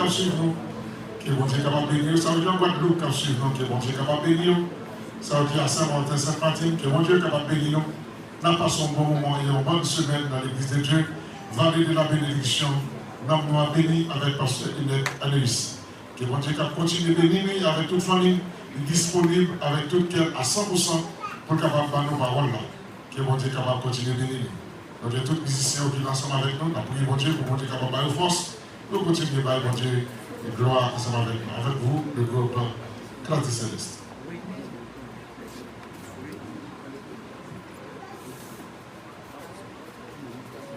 qui suivent nous, que bon Dieu est capable de bénir. Ça veut dire Guadeloupe qui suivent nous, que bon Dieu est capable de bénir. Ça veut dire à Saint-Martin, Sainte-Martine, que bon Dieu est capable de bénir nous. Nous passons un bon moment et une bonne semaine dans l'église de Dieu. Vallée de la bénédiction, nous nous bénis avec Pasteur Inès Aloïs. Que bon Dieu continue de bénir avec toute famille, disponible avec tout cœur à 100% pour capable de nos paroles. Que bon Dieu est capable de continuer de bénir. Donc, il y a tous les musiciens qui sont ensemble avec nous. Nous prions bon Dieu pour bon Dieu capable de force. Nous continuons de bon Dieu et gloire ensemble avec nous. Avec vous, le groupe Clarté Céleste.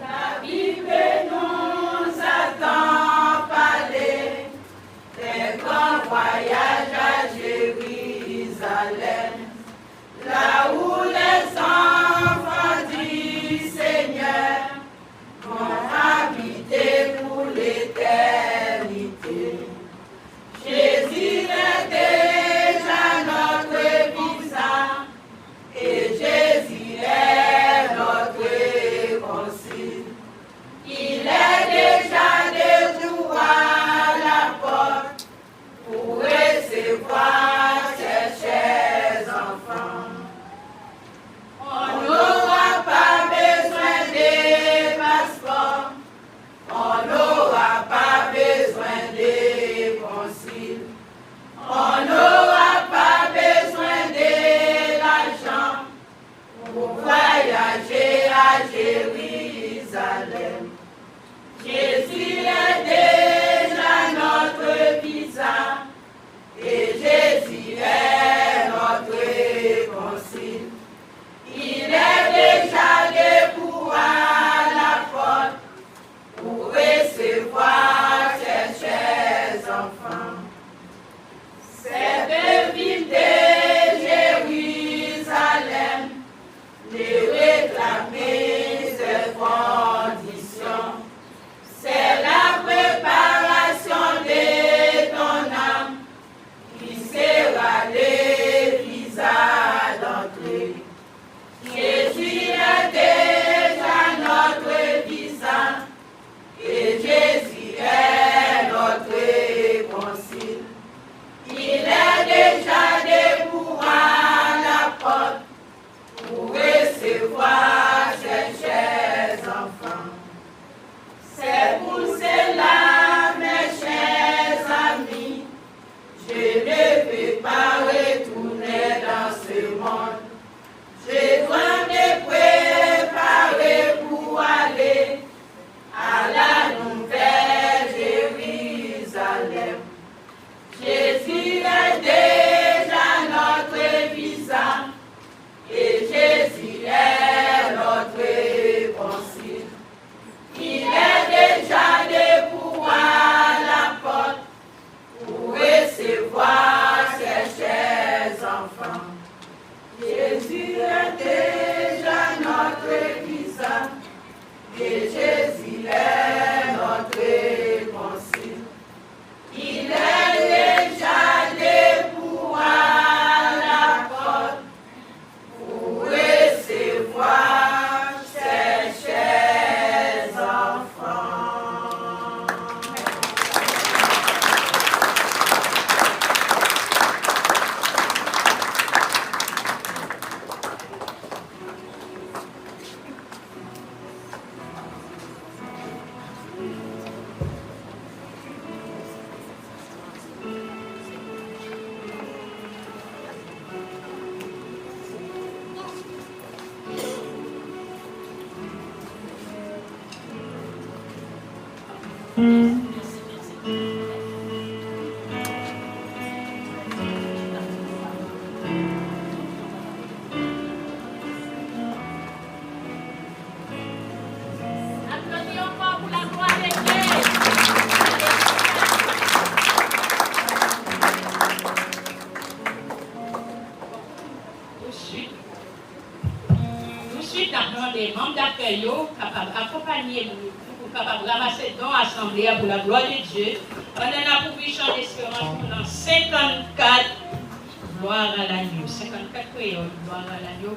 La Bible nous attend parler des grands voyages à Jérusalem, là où les enfants du Seigneur vont habiter pour l'éternité. Jésus est déjà notre visa et Jésus est notre concile. Il est déjà debout à la porte pour recevoir ses chers enfants. On n'aura pas besoin de passeport, on n'aura pas besoin de concile, on n'aura pas besoin de l'argent pour voyager à Jérusalem. Jésus est déjà notre visa et Jésus est notre concile. Il est déjà debout à la porte pour recevoir ses chers enfants. Cette ville de Jérusalem les réclamer ses conditions. C'est la préparation de ton âme qui sera le visa d'entrée. Jésus est déjà notre visa et Jésus est notre concile. Il est déjà debout à la porte pour recevoir ses chers enfants. C'est pour cela, mes chers amis, je ne veux pas retourner dans ce monde. Je dois me préparer pour aller à la nouvelle Jérusalem. Jésus est déjà notre visa et Jésus est notre concile. Il est déjà debout à la porte pour recevoir ses chers enfants. Jésus est déjà notre visa et Jésus est notre concile. Il est déjà debout à la porte pour recevoir ses chers enfants. Des membres d'accueil capables d'accompagner nous pour capable ramasser dans l'assemblée pour la gloire de Dieu. On a pour chanter espérance pendant 54 gloire à l'agneau. 54 créoles, gloire à l'agneau.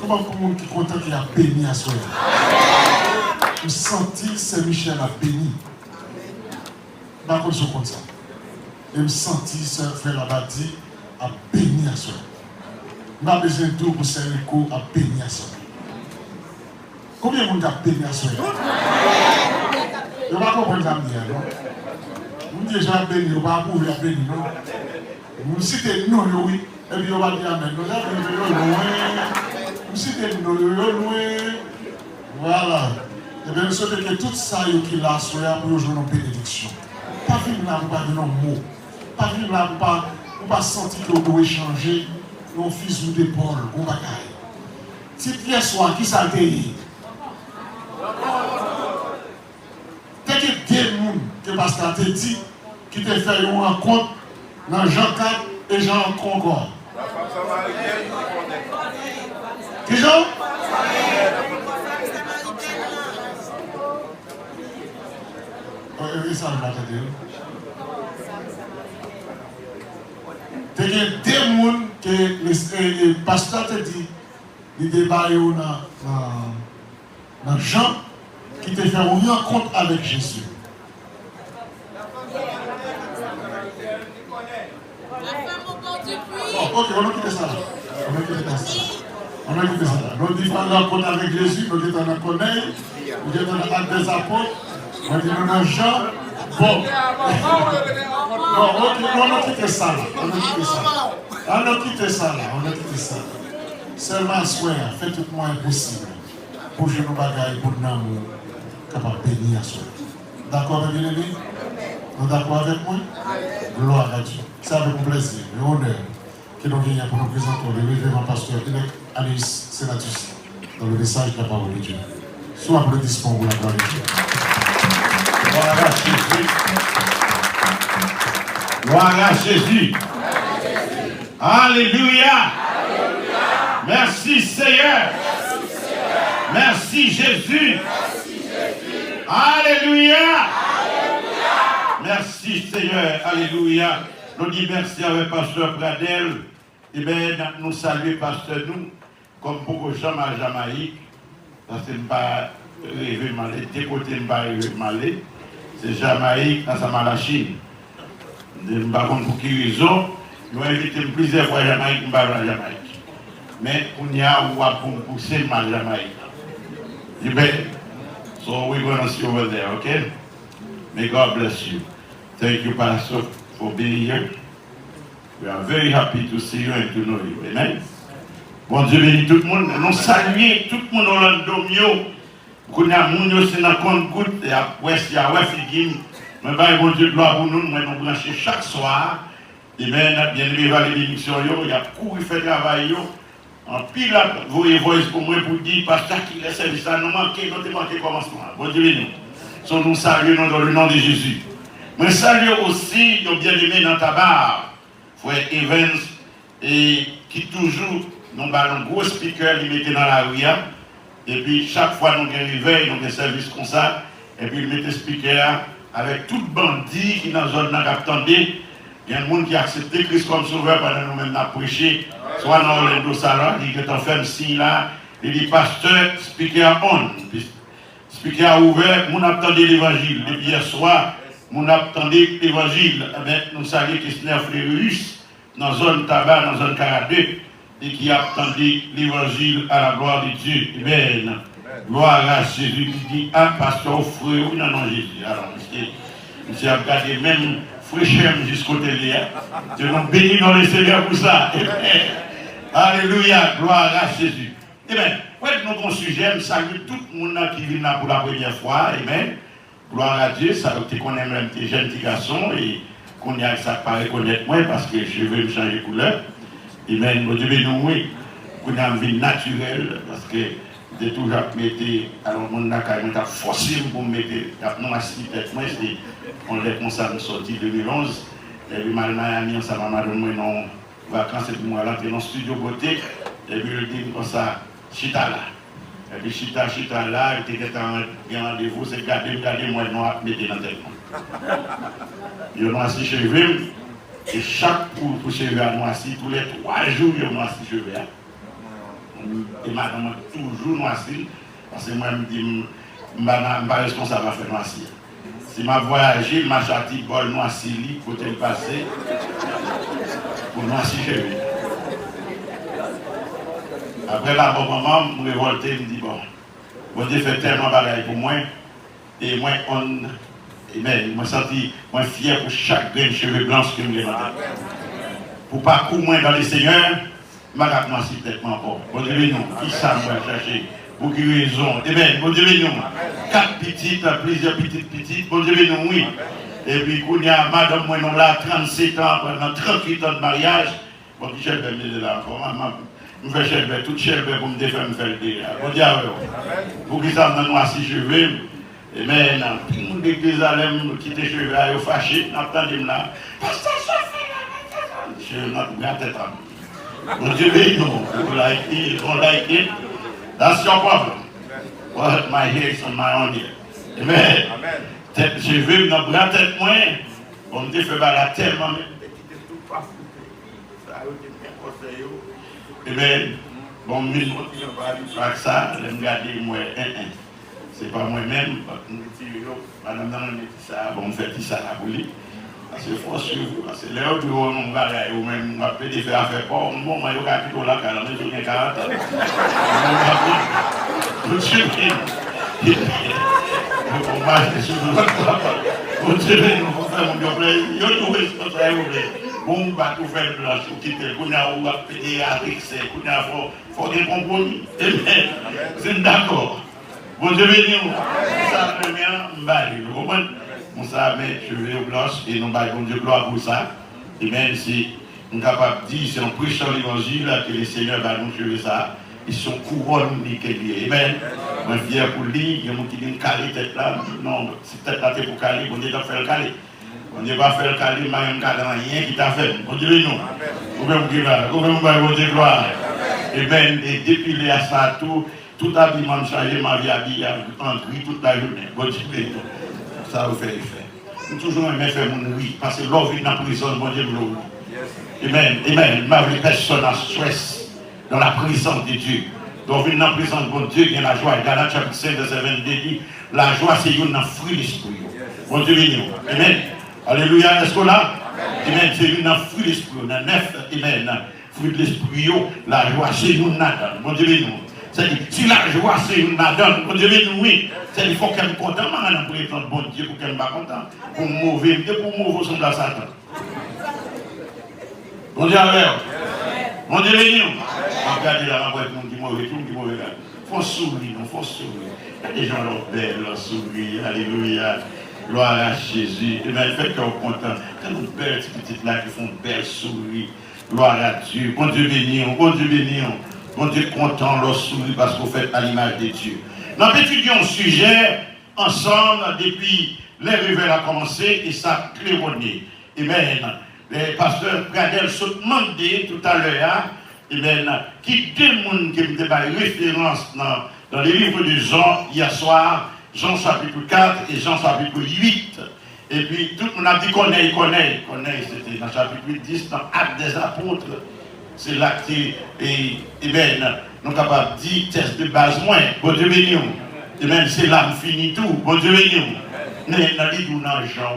Comment pour monde qui est content qu'il a béni à soi. Je sentis Saint-Michel a béni. Par contre, je compte ça. Et je sentis Frère Abadi a béni à soi. Je n'ai pas besoin de tout pour Saint-Rico a béni à soi. Combien de monde a béni à soi? Je ne vais pas comprendre ça, non? Je dis déjà béni, je ne vais pas approuver à béni, non? Je cite non, oui, et puis je vais dire amen. Je cite non, loin. Voilà. Et bien, je souhaite que tout ça qui l'a soit pour jouer une bénédiction. Pas venir là pour pas dire un mot. Pas venir là pour pas sentir que vous pouvez changer nos fils ou d'épaule, ou bagaille. Si Pierre soit qui ça dit? Dès que des gens que Pascal te dit, qui te fait une rencontre dans Jean 4 et Jean Concorde. Qui Jean? Oui, ça va te dire. Dès que des gens que le pasteur te dit, il débat dans Jean, qui te fait une rencontre avec Jésus. Oh, ok, on a quitté ça là. On a quitté ça là. Nous disons qu'on rencontre avec Jésus, nous disons qu'on connaît, nous disons qu'on a acte des apôtres, nous disons qu'on a Jean. Bon. Non, ok, on a quitté ça là. On a quitté ça. Seulement soyez, faites tout le moins impossible pour que nous bagailles pour nous amour capable de bénir à soi. D'accord avec bien-aimé? Nous d'accord avec moi? Gloire à Dieu. C'est avec plaisir et honneur que nous venons pour nous présenter le révérend pasteur Inec Anis Senatus dans le message de la parole de Dieu. Soit applaudissement pour la gloire de Dieu. Gloire à Jésus. Gloire à Jésus. Alléluia. Merci Seigneur. Merci Jésus. Alléluia. Merci Seigneur. Alléluia. Nous disons merci avec Pasteur Pradel. Et bien, nous saluons Pasteur nous, comme beaucoup de gens à Jamaïque. Parce que je ne vais pas rêver malé. Des côtés, je ne vais pas rêver malé. C'est Jamaïque, dans la Chine. Je ne sais pas pour quelle raison. Nous avons invité plusieurs fois à Jamaïque, je ne vais pas à Jamaïque. Mais on y a pour pousser mal Jamaïque. So we're going to see over there, okay? May God bless you. Thank you, Pastor, for being here. We are very happy to see you and to know you. Amen. Bon Dieu bénit tout le monde. Nous saluons tout le monde au Landomio. Nous avons c'est dans compte goutte et après c'est à Wefigim. Mais bon Dieu gloire pour nous. Nous nous branchons chaque soir. Et bien, bien aimé Valérie bénédiction, il y a couru fait travail. En pile, vous voyez pour moi pour dire, pasteur qui est service, nous manquons commencement. Bon Dieu béni. So nous saluons dans le nom de Jésus. Mais saluons aussi nos bien-aimés dans ta barre, frère Evans, et qui toujours nous avons un gros speaker, il mettait dans la rue. Et puis chaque fois nous avons un réveil, nous avons un service comme ça, et puis il mettait speaker avec tout bandit qui est dans la zone d'attendez. Il y a un monde qui a accepté Christ comme sauveur pendant nous-mêmes à prêcher. Soit dans Orlando Salon, il dit que tu as fait un signe là, il dit pasteur, speaker on. Speaker ouvert, nous attendons l'évangile. Depuis hier soir, nous attendons l'évangile. Nous saluons Christophe Fleurus, dans la zone tabac, dans la zone 42, et qui attendait l'évangile à la gloire de Dieu. Amen. Gloire à Jésus qui dit, ah, pasteur, frère, oui, non, Jésus. Alors, monsieur a regardé même fraîcheur jusqu'au télé. Dieu nous bénit dans le Seigneur pour ça. Alléluia, gloire à Jésus. Amen. Nous avons un sujet, salut tout le monde qui vient là pour la première fois. Amen. Gloire à Dieu, ça veut dire qu'on aime même tes jeunes petits garçons et qu'on y a ça paraît connaître moi parce que je veux me changer de couleur. Amen. Nous devons nous, qu'on a une vie naturelle parce que de toujours mettre, alors mon accueil m'a forcé pour me mettre, non assis tête moi, c'est on l'a comme ça nous sorti 2011 et puis maintenant ça m'a donné non vacances et puis moi là dans le studio beauté et puis je dis comme ça chita là et puis chita là il était en rendez-vous c'est garder moi non mettre dans tête il m'a assis cheveux et chaque pour cheveux à moi assis tous les 3 jours il m'a assis cheveux Et madame toujours noisy, parce que moi, je me dis, je ne suis pas responsable à faire noisy. Si je voyage, je m'achète un bol noisy, pour te passer, pour noisy chez lui. Après là, bon moment, je me révolte, je me dis, bon Dieu fait tellement de bagaille pour moi, et moi, je me sens fier pour chaque grain de cheveux blancs que je me demande. Pour parcours moins dans les seigneurs, je ne vais pas noisy peut-être encore. Bon Dieu, nous, qui ça nous va chercher? Pour quelle raison? Eh bien, bon Dieu, nous, 4 petites, plusieurs petites, bon Dieu, nous, oui. Et puis, quand il y a madame, moi, nous, là, 37 ans, pendant 38 ans de mariage, bon, je vais me là encore, je vais chercher toute chèvre pour me défaire, me faire le délire. Bon Dieu, pour qu'ils ça me noie si cheveux, et bien, tout le monde d'église allait me quitter les cheveux, ils sont fâchés, n'attendez là. Je n'ai pas de tête. Bon Dieu, nous, on like it. That's your problem. Well, my hair is on my own ear. Amen. Je veux me grand tête moins. On me dit, fait la tellement. Amen. Bon, mille par ça, je me garde moi, c'est pas moi-même. Madame, on dit ça, bon, on fait ça pour lui. Parce que faut suivre, parce que là où on va aller, ou même on va payer des faire affaire pas, bon, moi, je vais quitter là, car je suis 40 ans. Je suis on va sur le on dirait nous faire mon bien, yo nous responsable, on va tout faire là, sur quitter, qu'on a ou à payer avec c'est, qu'on a faut des compromis. C'est d'accord. Bon Dieu béni nous. Ça première mbali, vous comprenez? On savait je vais au blanche et nous bon Dieu gloire pour ça. Et même si on est capable de dire, si on prêche l'évangile, que les seigneurs va nous jouer ça, ils sont couronnés qui liés. Amen. Je suis fier pour lui, il y a des gens qui disent caler tête là. Non, c'est peut-être là pour caler, on Dieu doit faire le caler. On ne va pas faire le caler, mais il n'y a rien qui t'a fait. On dit non. Vous pouvez me dire là, vous pouvez me dire gloire. Et bien, depuis les ça, tout habillement changé, ma vie habillée en gris toute la journée. Bon Dieu, ça vous fait effet. Nous toujours aimé faire mon oui, parce que l'on vit dans la prison, bon Dieu, l'eau. Amen. Amen. Ma vie, personne en stress dans la présence de Dieu. Donc, dans la présence de bon Dieu, il y a la joie. Galates chapitre 5, verset 22 dit, la joie, c'est un fruit de l'esprit. Bon Dieu, béni. Amen. Alléluia. Est-ce qu'on a? Amen. C'est un fruit de l'esprit. On a 9. Amen. Fruit de l'esprit, la joie, c'est un nada. Bon Dieu, béni. C'est-à-dire, si la joie, c'est une madame, bon Dieu, oui. C'est-à-dire, il faut qu'elle me contente, mais elle a pris bon Dieu pour qu'elle me contente. Pour mauvais, pour mauvais, son de Satan. Bon Dieu, alors. Bon Dieu, béni. Regardez là, on va être mauvais, tout le mauvais. Il faut sourire, il faut sourire. Il y a des gens qui belles, leur sourire. Alléluia. Gloire à Jésus. Et bien, faites qu'on est content. Il y a des belles petites là qui font belles sourires. Gloire à Dieu. Bon Dieu, béni. Bon Dieu, béni. On est content leur sourire parce qu'on fait à l'image de Dieu. Nous étudions un sujet ensemble depuis les réveils a commencé et ça a claironné. Amen. Le pasteur Pradel se demandait tout à l'heure, qui démontre qui me débat référence dans les livres de Jean hier soir, Jean chapitre 4 et Jean chapitre 8. Et puis tout le monde a dit connaît, c'était dans chapitre 8, 10, dans Actes des Apôtres. C'est là que nous sommes capables de dire test de base moins. Bon Dieu béni. Et même c'est là que finit tout. Bon Dieu béni. Mais dans les livres dans Jean,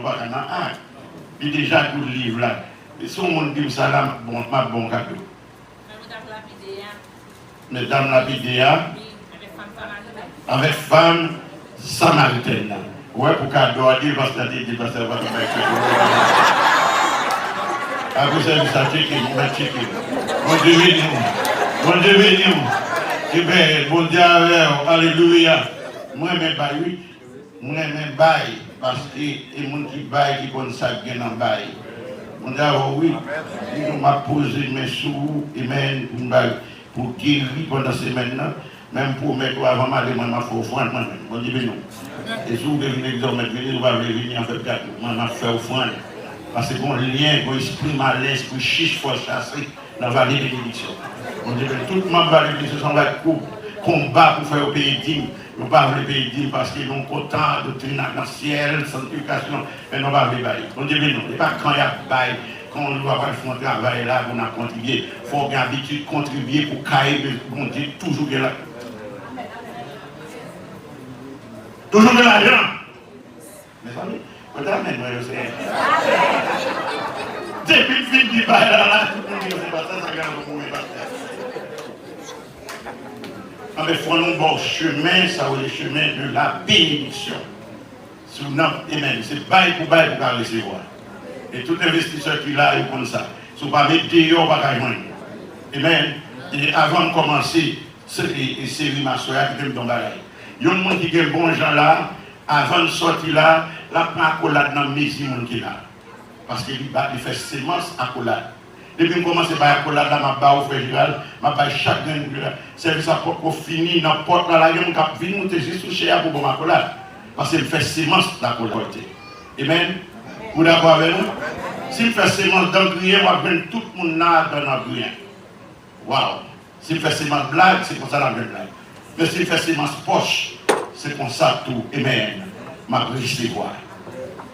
il y a déjà tout le livre là. Et si on dit ça là, bon cadeau. Mesdames Lapidéa, avec femme samaritaine. Ouais, pour cadeau, il va se dire, parce que ça va faire après ça, ça checker, on va checker. Bon Dieu béni. Bon Dieu béni. Eh bien, bon Dieu, alléluia. Moi, je baille, oui. Moi, je baille, parce que les gens qui baillent, qui connaissent ça, qui sont baille. Bon Dieu, oui. Je m'a posé mes sous, amen, pour guérir pendant ces semaines-là. Même pour mettre avant d'aller, moi, je fais offrande, moi-même. Bon Dieu béni. Et si vous venez de venir, vous allez venir en fait, moi, je fais offrande. Parce que bon lien, bon esprit malaise, bon chiche, faut chasser dans la vallée de bénédiction. On dit que tout le monde va aller bénédiction, on va combat pour faire au pays digne. On ne va pas le pays digne parce qu'ils ont autant de doctrine dans le ciel, sanctification, mais on va aller bailler. On dit mais non, et pas quand il y a bail, quand on doit faire un travail là, on a contribué. Il faut avoir l'habitude de contribuer pour cailler, bon Dieu, toujours bien là. Toujours de l'argent. Mes amis, vous avez moi aussi. Depuis le film qui va là, tout le monde dit que c'est pas ça, ça gagne le premier pasteur. Mais il faut nous bon chemin, ça va le chemin de la bénédiction. Sur notre amen. C'est bail pour recevoir. Et tout investisseur qui l'a, il comme ça. Si vous ne pas mettre dehors, on va pas joindre. Amen. Et avant de commencer, c'est ma soeur qui est dans le bagage. Il y a un monde qui est bon gens là, avant de sortir là, la prend accolade dans le mesure qui est là. Parce qu'il fait sémence accolade. Depuis que je commence à accolade là, je vais au frère Gérald, je vais chaque grain de service à pour finir dans la porte là, je vais venir monter juste chez pour bon accolade. Parce qu'il fait sémence d'accolade. Amen. Vous d'accord avec nous? Si je fais sémence d'engrais, je vais tout le monde là dans l'engrais. Waouh! Si je fais sémence blague, c'est comme ça la blague. Mais si je fais sémence poche, c'est comme ça tout. Amen. Ma recevoir.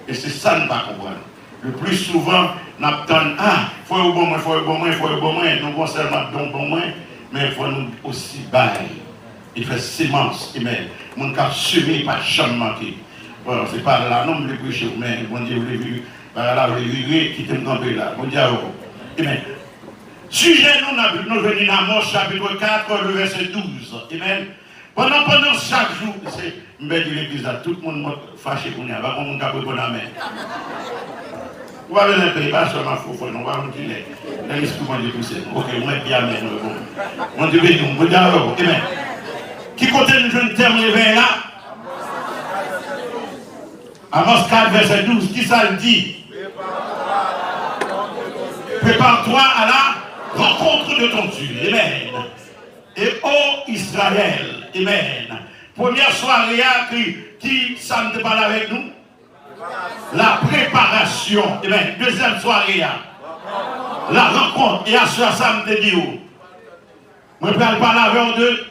Et c'est ça que nous ne pas comprendre. Le plus souvent, nous attendons, ah, il faut bon moins, il faut bon moins, il faut bon moins. Nous avons seulement don bon moins, mais il faut nous aussi bailler. Il fait sémence. Amen. Mon cas semé, pas jamais manqué. Voilà, c'est pas là, non, je vais prêcher, mais bon Dieu, vous l'avez vu, là, vous l'avez vu, qui t'aime camper là. Bon Dieu, amen. Sujet, nous venons dans Amos chapitre 4, le verset 12. Amen. Pendant chaque jour, c'est une belle l'église là, tout le monde fâché pour nous, on va mon capot pour la main. On va venir payer, pas seulement faux, on va me dire, l'instrument de pousser. Ok, on va bien mettre le bon. On dit, bon Dieu, amen. Qui compte nous jeunes termes réveil là? Amos 4, verset 12, qui ça le dit? Prépare-toi à la rencontre de ton Dieu. Amen. Et ô Israël, amen. Première soirée qui ça ne parle avec nous? La préparation. Amen. Deuxième soirée, la rencontre. Et à ce ça me dit, je vais parler avec de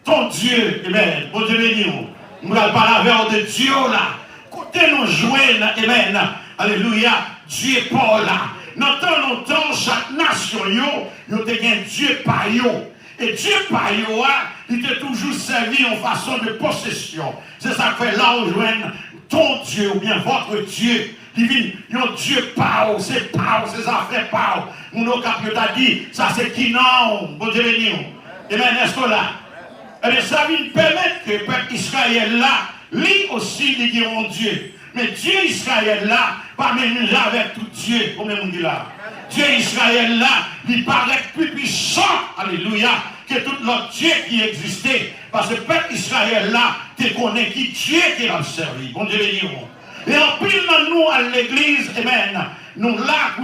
ton Dieu. Amen. Bon Dieu béni. Je vais parler avec de Dieu là. Côté nous jouer, amen. Alléluia. Dieu est pas là. Dans longtemps, chaque nation, yo te gen Dieu par yo. Et Dieu par yo, il te toujours servi en façon de possession. C'est ça que fait là où joigne ton Dieu ou bien votre Dieu. Divine, yon Dieu par vous, c'est par vous, c'est affaires par vous. Mon cap t'a dit, ça c'est qui non, bon Dieu béni. Amen, est-ce que là? Et ça vient permettre que le peuple Israël là, lui aussi, il dit mon Dieu. Mais Dieu Israël là, pas même avec tout Dieu, comme on dit là. Dieu Israël là, il paraît plus puissant, alléluia, que tout l'autre Dieu qui existait. Parce que le peuple Israël là, tu connais qui Dieu qui l'a servi. Bon Dieu béni. Et en plus, nous à l'église, amen, nous là,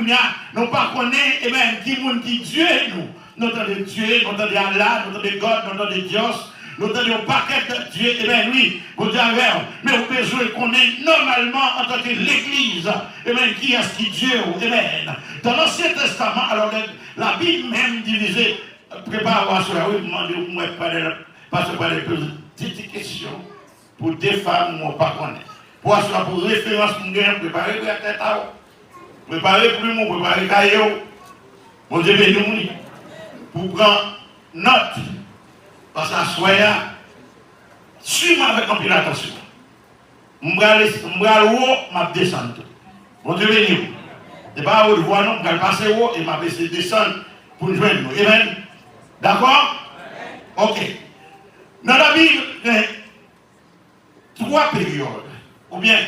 nous pas connaissons, amen, qui Dieu nous. Nous entendons Dieu, nous entendons Allah, nous entendons God, nous entendons Dieu. Nous avons un paquet de Dieu, et bien oui, vous dites, mais vous besoin qu'on ait normalement en tant que l'église, et bien qui est-ce qui Dieu, et bien dans l'Ancien Testament, alors la Bible même divisée, préparation, oui, demandez-moi pas se parler de petites questions pour des femmes, moi pas connaître. Pour référence, pour préparer la tête à vous, préparer plus mon, préparer caillou, mon Dieu béni, pour prendre note. Parce qu'à soya, suis-moi avec un peu d'attention. Je vais aller haut, je vais descendre. Bon Dieu béni. Et pas haut de voix, non, je vais passer haut et je vais descendre pour nous joindre. Amen. D'accord? Ok. Dans la Bible, il y a 3 périodes. Ou bien,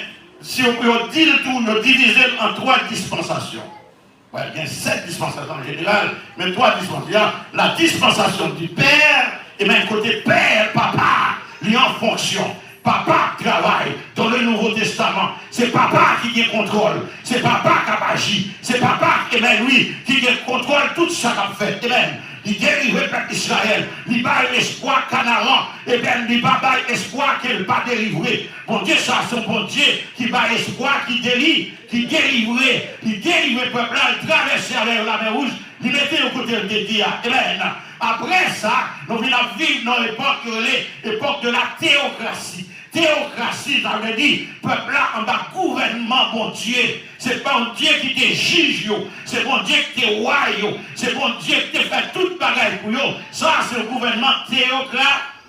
si on peut dire le tout, nous diviser en 3 dispensations. Ouais, il y a 7 dispensations en général, mais 3 dispensations. La dispensation du Père. Et même côté père, papa, il est en fonction. Papa travaille dans le Nouveau Testament. C'est papa qui a contrôle. C'est papa qui agit. C'est papa, et même lui, qui contrôle tout ça qu'il fait. Et même, il délivre le peuple Israël. Il bat l'espoir Canaan. Et bien, il bat l'espoir qu'il n'est pas délivré. Bon Dieu, ça, c'est bon Dieu qui bat espoir, qui délivre, qui délivre le peuple là, il traverse avec la mer rouge, il mettait au côté de Dieu. Et bien, après ça, nous venons vivre dans l'époque de la théocratie. Théocratie, ça veut dire, peuple là, en bas, gouvernement, bon Dieu. C'est pas un Dieu qui te juge, c'est bon Dieu qui te roi, c'est bon Dieu qui te fait toute bagaille pour eux. Ça, c'est le gouvernement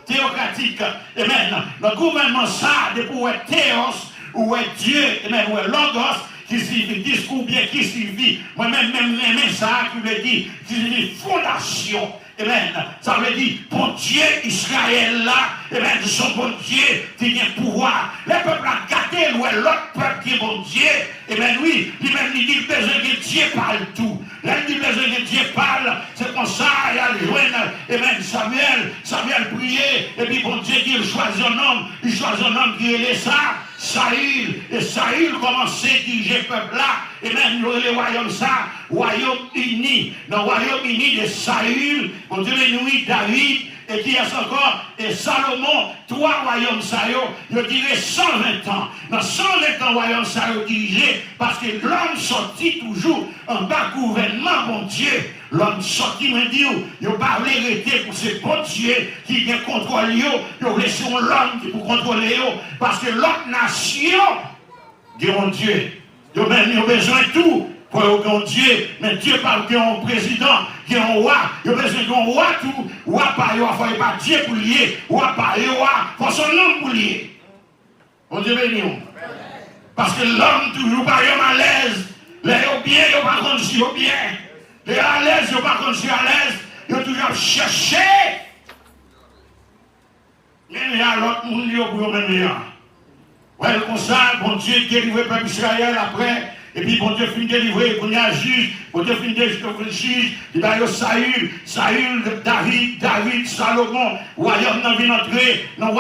théocratique. Amen. Le gouvernement, ça, de pour être théos, ou être Dieu, amen, ou être logos, qui signifie discours bien, qui signifie, moi-même, même ça, qui veut dire, qui signifie fondation. Amen. Ça veut dire, bon Dieu, Israël là, amen, son bon Dieu qui a pouvoir. Les peuples ont gâté l'autre peuple qui est bon Dieu. Amen, oui, lui-même il dit, besoin que Dieu parle tout. Là, il dit, besoin que Dieu parle, c'est comme ça, il a le joindre, amen, Samuel priait, et puis bon Dieu dit, il choisit un homme qui est ça. Saül, et Saül commençait à diriger le peuple là, et même le royaume ça, royaume uni, dans le royaume uni de Saül, on dirait nous, David, et qui est encore, et Salomon, 3 royaumes ça, je dirais 120 ans. Dans 120 ans, royaume ça dirigé, parce que l'homme sortit toujours en bas gouvernement, mon Dieu. L'homme sorti me dit, il n'a pas l'arrêter pour ce bon Dieu qui vient contrôler, il a laissé l'homme qui pour contrôler, parce que l'autre nation, dit mon Dieu, il a besoin de tout pour un Dieu, mais Dieu parle qu'il y a un président, qu'il y a un roi, il a besoin d'un roi tout, roi pas, il ne faut pas Dieu pour lier, roi pas, il faut son homme pour lier. Bon Dieu béni. Parce que l'homme toujours pas à l'aise, les bien, il pas conduit bien. Les à l'aise, ils ne pas conduit à l'aise, ils ont toujours cherché. Mais il y a l'autre monde qui est pour eux-mêmes. Ouais, comme ça, bon Dieu délivre le peuple Israël après. Et puis bon Dieu finit de délivrer, il y a un juge, bon Dieu finit de délivrer le juge, il y a Saül, David, Salomon, royaume n'a vu entrer, dans le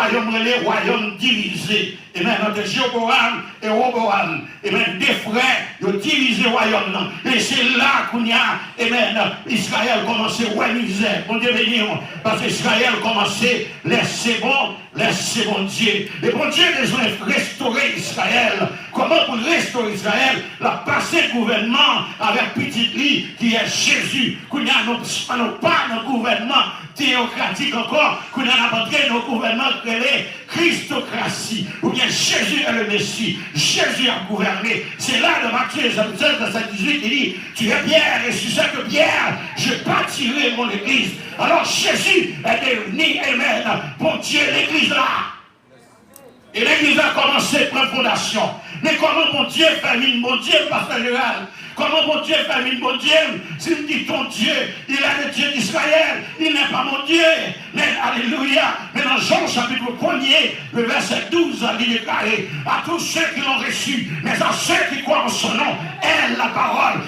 royaume divisé. Et même entre Jéroboam et Roboam, et même des frères, ils ont divisé le royaume. Et c'est là qu'on y a, et même Israël commence à ouais misère. Bon Dieu béni, parce qu'Israël commence à laisser bon Dieu. Et bon Dieu a besoin de restaurer Israël. Comment pour restaurer Israël? La passé gouvernement avec petit lit qui est Jésus. Qu'on y a pas un gouvernement théocratique encore, qu'on a abandonné nos gouvernements qui est Christocratie, ou bien Jésus est le Messie, Jésus a gouverné. C'est là de Matthieu 17, verset 18, il dit, tu es Pierre, et sur cette pierre, je bâtirai mon église. Alors Jésus est devenu, amen, bon Dieu, l'église là. Et l'église a commencé à prendre fondation. Mais comment mon Dieu fait une bon Dieu, pasteur général? Comment mon Dieu fait une bon Dieu? S'il dit ton Dieu, il est le Dieu d'Israël, il n'est pas mon Dieu. Mais alléluia. Mais dans Jean chapitre 1er, le verset 12, il est déclaré à tous ceux qui l'ont reçu, mais à ceux qui croient en son nom, elle, la parole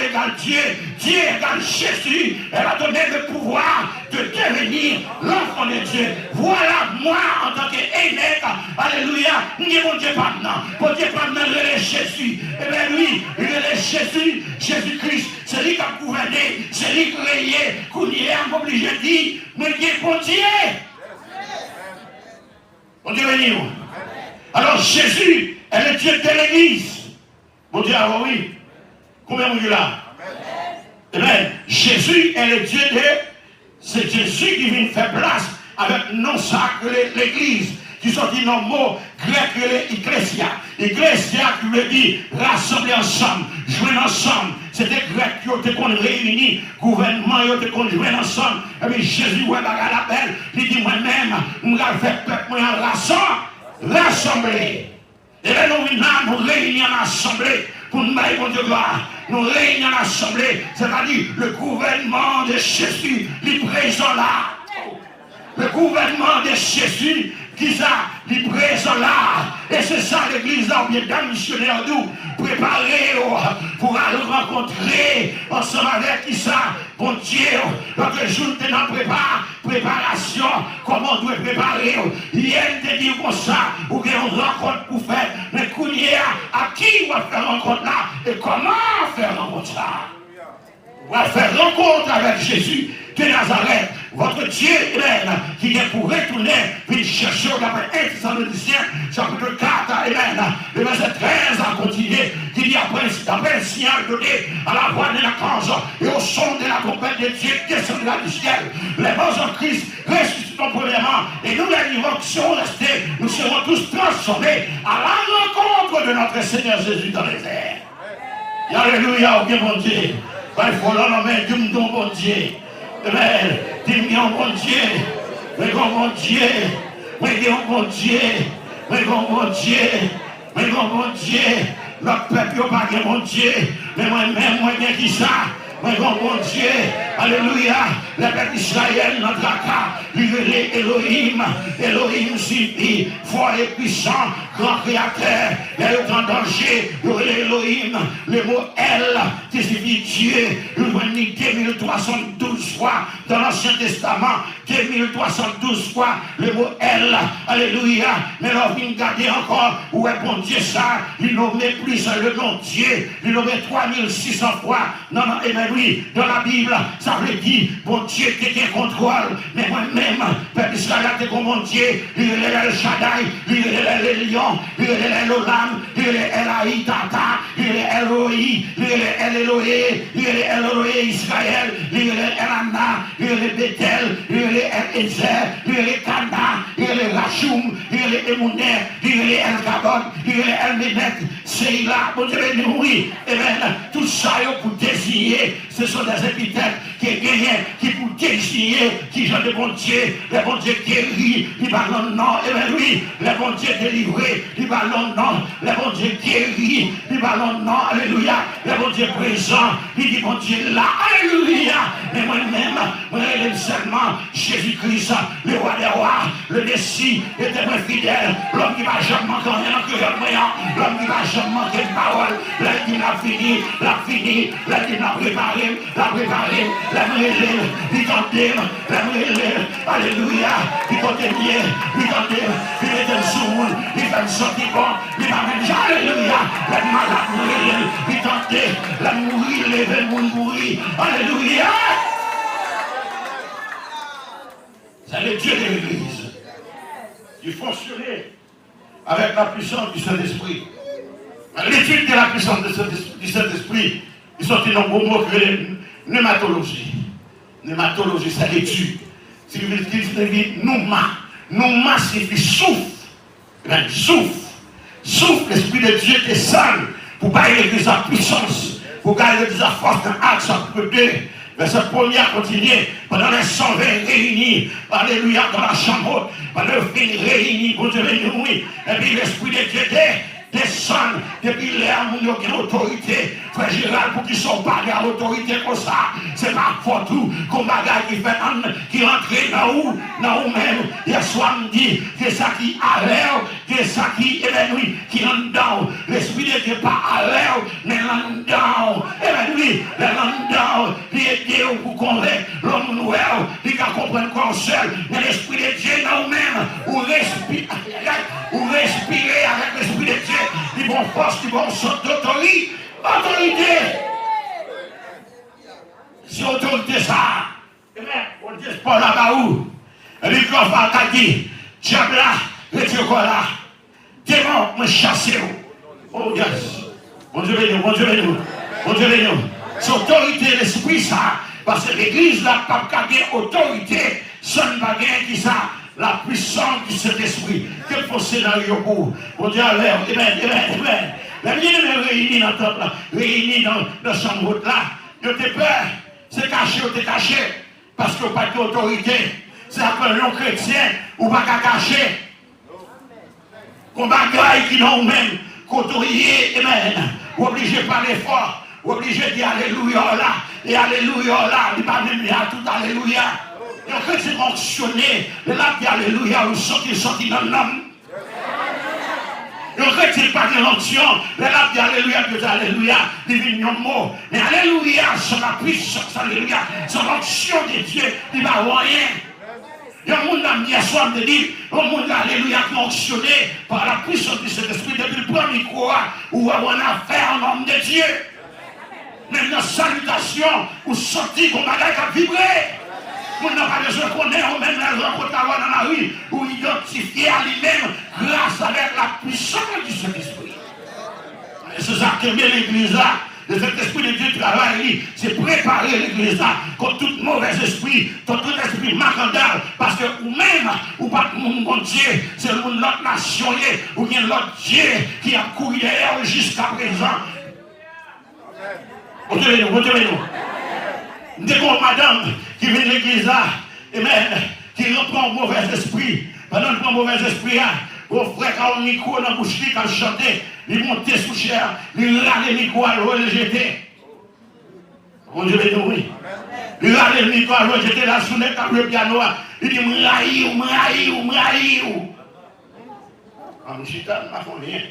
égale Dieu, Dieu égale Jésus, elle a donné le pouvoir de devenir l'enfant de Dieu. Voilà moi en tant qu'évêque, alléluia, ni mon Dieu pas maintenant. Mon Dieu pas maintenant, il est Jésus. Eh bien lui, il est Jésus, Jésus-Christ, c'est lui qui a gouverné, c'est lui qui a créé, qu'on y est obligé de dire, mais Dieu est bon Dieu. Bon Dieu béni. Alors Jésus est le Dieu de l'église. Bon Dieu, ah oui. Combien vous dites là? Amen. Jésus est le Dieu de... C'est Jésus qui vient faire place avec non sacré l'église. Qui sont dit nos mots grec ecclesia. Ecclesia qui veut dire rassembler ensemble, joindre ensemble. C'était grec qui ont été réunis, gouvernement qui ont été joints ensemble. Et puis Jésus, ouais, la belle, il dit moi-même, je vais faire peuple en rassembler. Et là, nous réunir en assemblée pour nous mettre mon Dieu gloire. Nous réunir en assemblée, c'est-à-dire le gouvernement de Jésus, il est présent là. Le gouvernement de Jésus, qui ça, il est présent là. Et c'est ça l'église là, où bien d'un missionnaire nous préparer pour aller rencontrer ensemble avec qui ça, bon Dieu, l'autre jour, nous avons préparation, comment on doit préparer. Hier, te dit comme ça, ou bien on rencontre pour faire, mais à qui on va faire rencontre là, et comment faire rencontre ça? On va faire rencontre avec Jésus de Nazareth, votre Dieu Amen, qui vient pour retourner, puis chercher d'après 1 Thessaloniciens, chapitre 4, Amen, le verset 13 a continué, qui dit après le signal donné à la voix de la cause et au son de la trompette de Dieu descendra du ciel, les morts en Christ ressusciteront premièrement, et nous, les vivants qui serons restés, nous serons tous transformés à la rencontre de notre Seigneur Jésus dans les airs. Alléluia, bien mon Dieu. Il faut l'honorer, dis-moi bon Dieu. Dis-moi bon Dieu. Mais bon Dieu. Mais bon Dieu. Mais bon Dieu. Mais bon Dieu. Notre peuple n'a pas de bon Dieu. Mais moi-même, moi, bien qui ça. Mais bon Dieu, alléluia, le peuple d'Israël, notre cas, lui Elohim, Elohim signifie fort et puissant, grand créateur, il est en danger, Elohim, le mot El, qui signifie Dieu, il est 2312 fois dans l'Ancien Testament, 2312 fois le mot El, alléluia, mais là, vous regardez encore, où est bon Dieu ça, il nommait plus le nom Dieu, il nommait 3600 fois, non, et même oui, dans la Bible, ça veut dire, bon Dieu qui contrôle, mais moi-même, peuple d'Israël, t'es comme mon Dieu, il est le Shaddai, il est le lion, il est l'Olam, il est El Tata, il est Eloi, il est Eloé, il est Eloé Israël, il est Elana, il est Bethel, il est El-Ezer, il est Kana, il est Rachum, il est Emuner, il est El-Gabon, il est El-Menek, c'est là, bon Dieu, oui, et bien, tout ça, pour désigner, ce sont des épithètes qui gagnent, qui pour désigner, qui sont des bons dieux, les bons dieux guéris, les ballons non, et bien oui, les bons dieux délivrés, les ballons non, les bons dieux guéris, les ballons non, alléluia, les bons dieux présents, les bons dieux là, alléluia, mais moi-même, moi, seulement Jésus-Christ, le roi des rois, le Messie, était moins fidèle, l'homme qui va jamais manquer rien, l'homme qui va jamais manquer de parole, l'homme qui l'a fini, l'homme qui l'a préparé, la brûlée, il tente, la brûlée, alléluia, il continue, il est un sourd, il fait un sorti bon, il va même, alléluia, la malade brûlée, il tente, la mourir, lever, mourir, alléluia. C'est le Dieu de l'Église. Il fonctionnait avec la puissance du Saint-Esprit. L'étude de la puissance du Saint-Esprit, ils sont un mot que pneumatologie. Pneumatologie, c'est l'étude. Si vous dites nouma signifie souffle. Souffle, l'Esprit de Dieu descend pour gagner l'église à puissance, pour gagner l'église à force d'un axe chapitre 2. Verset 1er continue, pendant les 120 réunis, alléluia, dans la chambre, pendant les réunis, pour Dieu béni, et puis l'Esprit de Dieu descend depuis l'air, mon Dieu, qui a l'autorité. Frère Gérald, pour qu'ils sont pas à l'autorité comme ça, c'est pas fort tout, comme bagage qui fait, qui rentre dans nous-mêmes. Hier soir, me dit que ça qui a l'air, que ça qui est oui, qui rentre dans l'Esprit de Dieu, pas à l'air, mais rentre dans. Et oui, le rentre dans, il est Dieu pour convaincre l'homme nouvel, il va comprendre quoi seul, mais l'Esprit de Dieu dans nous-mêmes, ou respirer avec l'Esprit de Dieu. Ils vont force, ils vont sorte d'autorité. C'est autorité ça. Et bien, on dit pas là-bas où. Et puis quand on va dire, diable là, retire quoi là. Démon, me chasser. Oh yes. Bon Dieu béni, bon Dieu béni. Bon Dieu béni. C'est autorité l'esprit ça. Parce que l'église n'a pas gagné autorité. Sans bagage qui ça. La puissance de cet esprit. Quel faux scénario pour Dieu à l'air. Amen. La bien réunis dans le temple, réunis dans la chambre là. Ils ont peur. C'est caché, parce qu'ils n'ont pas d'autorité. C'est après non chrétien, ou pas qu'à cacher. Qu'on bagaille qui n'ont même qu'autorité, amen. Ou obligé de parler fort, ou obligé de dire alléluia là, et alléluia là, il va même dire tout alléluia. Et en fait, c'est fonctionné, et là, puis alléluia, ou sorti dans l'homme. Et en fait, c'est pas de l'onction, et là, puis alléluia, Dieu alléluia, divine mot. Mais alléluia, c'est la puissance, alléluia, c'est l'onction de Dieu, il va rien. Il y a un monde qui a soif de dire, un monde alléluia qui est fonctionné par la puissance de cet esprit depuis le premier croix, où on a affaire en homme de Dieu. Même dans salutation, ou sortir comme bagage à vibrer. On n'a pas besoin qu'on ait au même raison qu'on t'a dans la rue, ou identifier à lui-même grâce avec la puissance du Saint-Esprit. Et c'est ça qui met l'église là. Le Saint-Esprit de Dieu travaille, c'est préparer l'église contre tout mauvais esprit, contre tout esprit macandal, parce que vous-même, ou pas mon bon Dieu, c'est l'autre nation, ou bien l'autre Dieu qui a couru derrière jusqu'à présent. Retenez-nous. Dès qu'on madame qui vient de l'église là, amen, qui reprend mauvais esprit, pendant que le mauvais esprit, vos frères qui ont un micro dans la bouche, qui ont chanté, ils montent sous chair, ils râlent le micro à l'eau, ils jetent. Bon Dieu, oui. Ils râlent le micro à l'eau, ils jetent la sonnette avec le piano, ils disent m'raïou. En chita, je ne fais rien.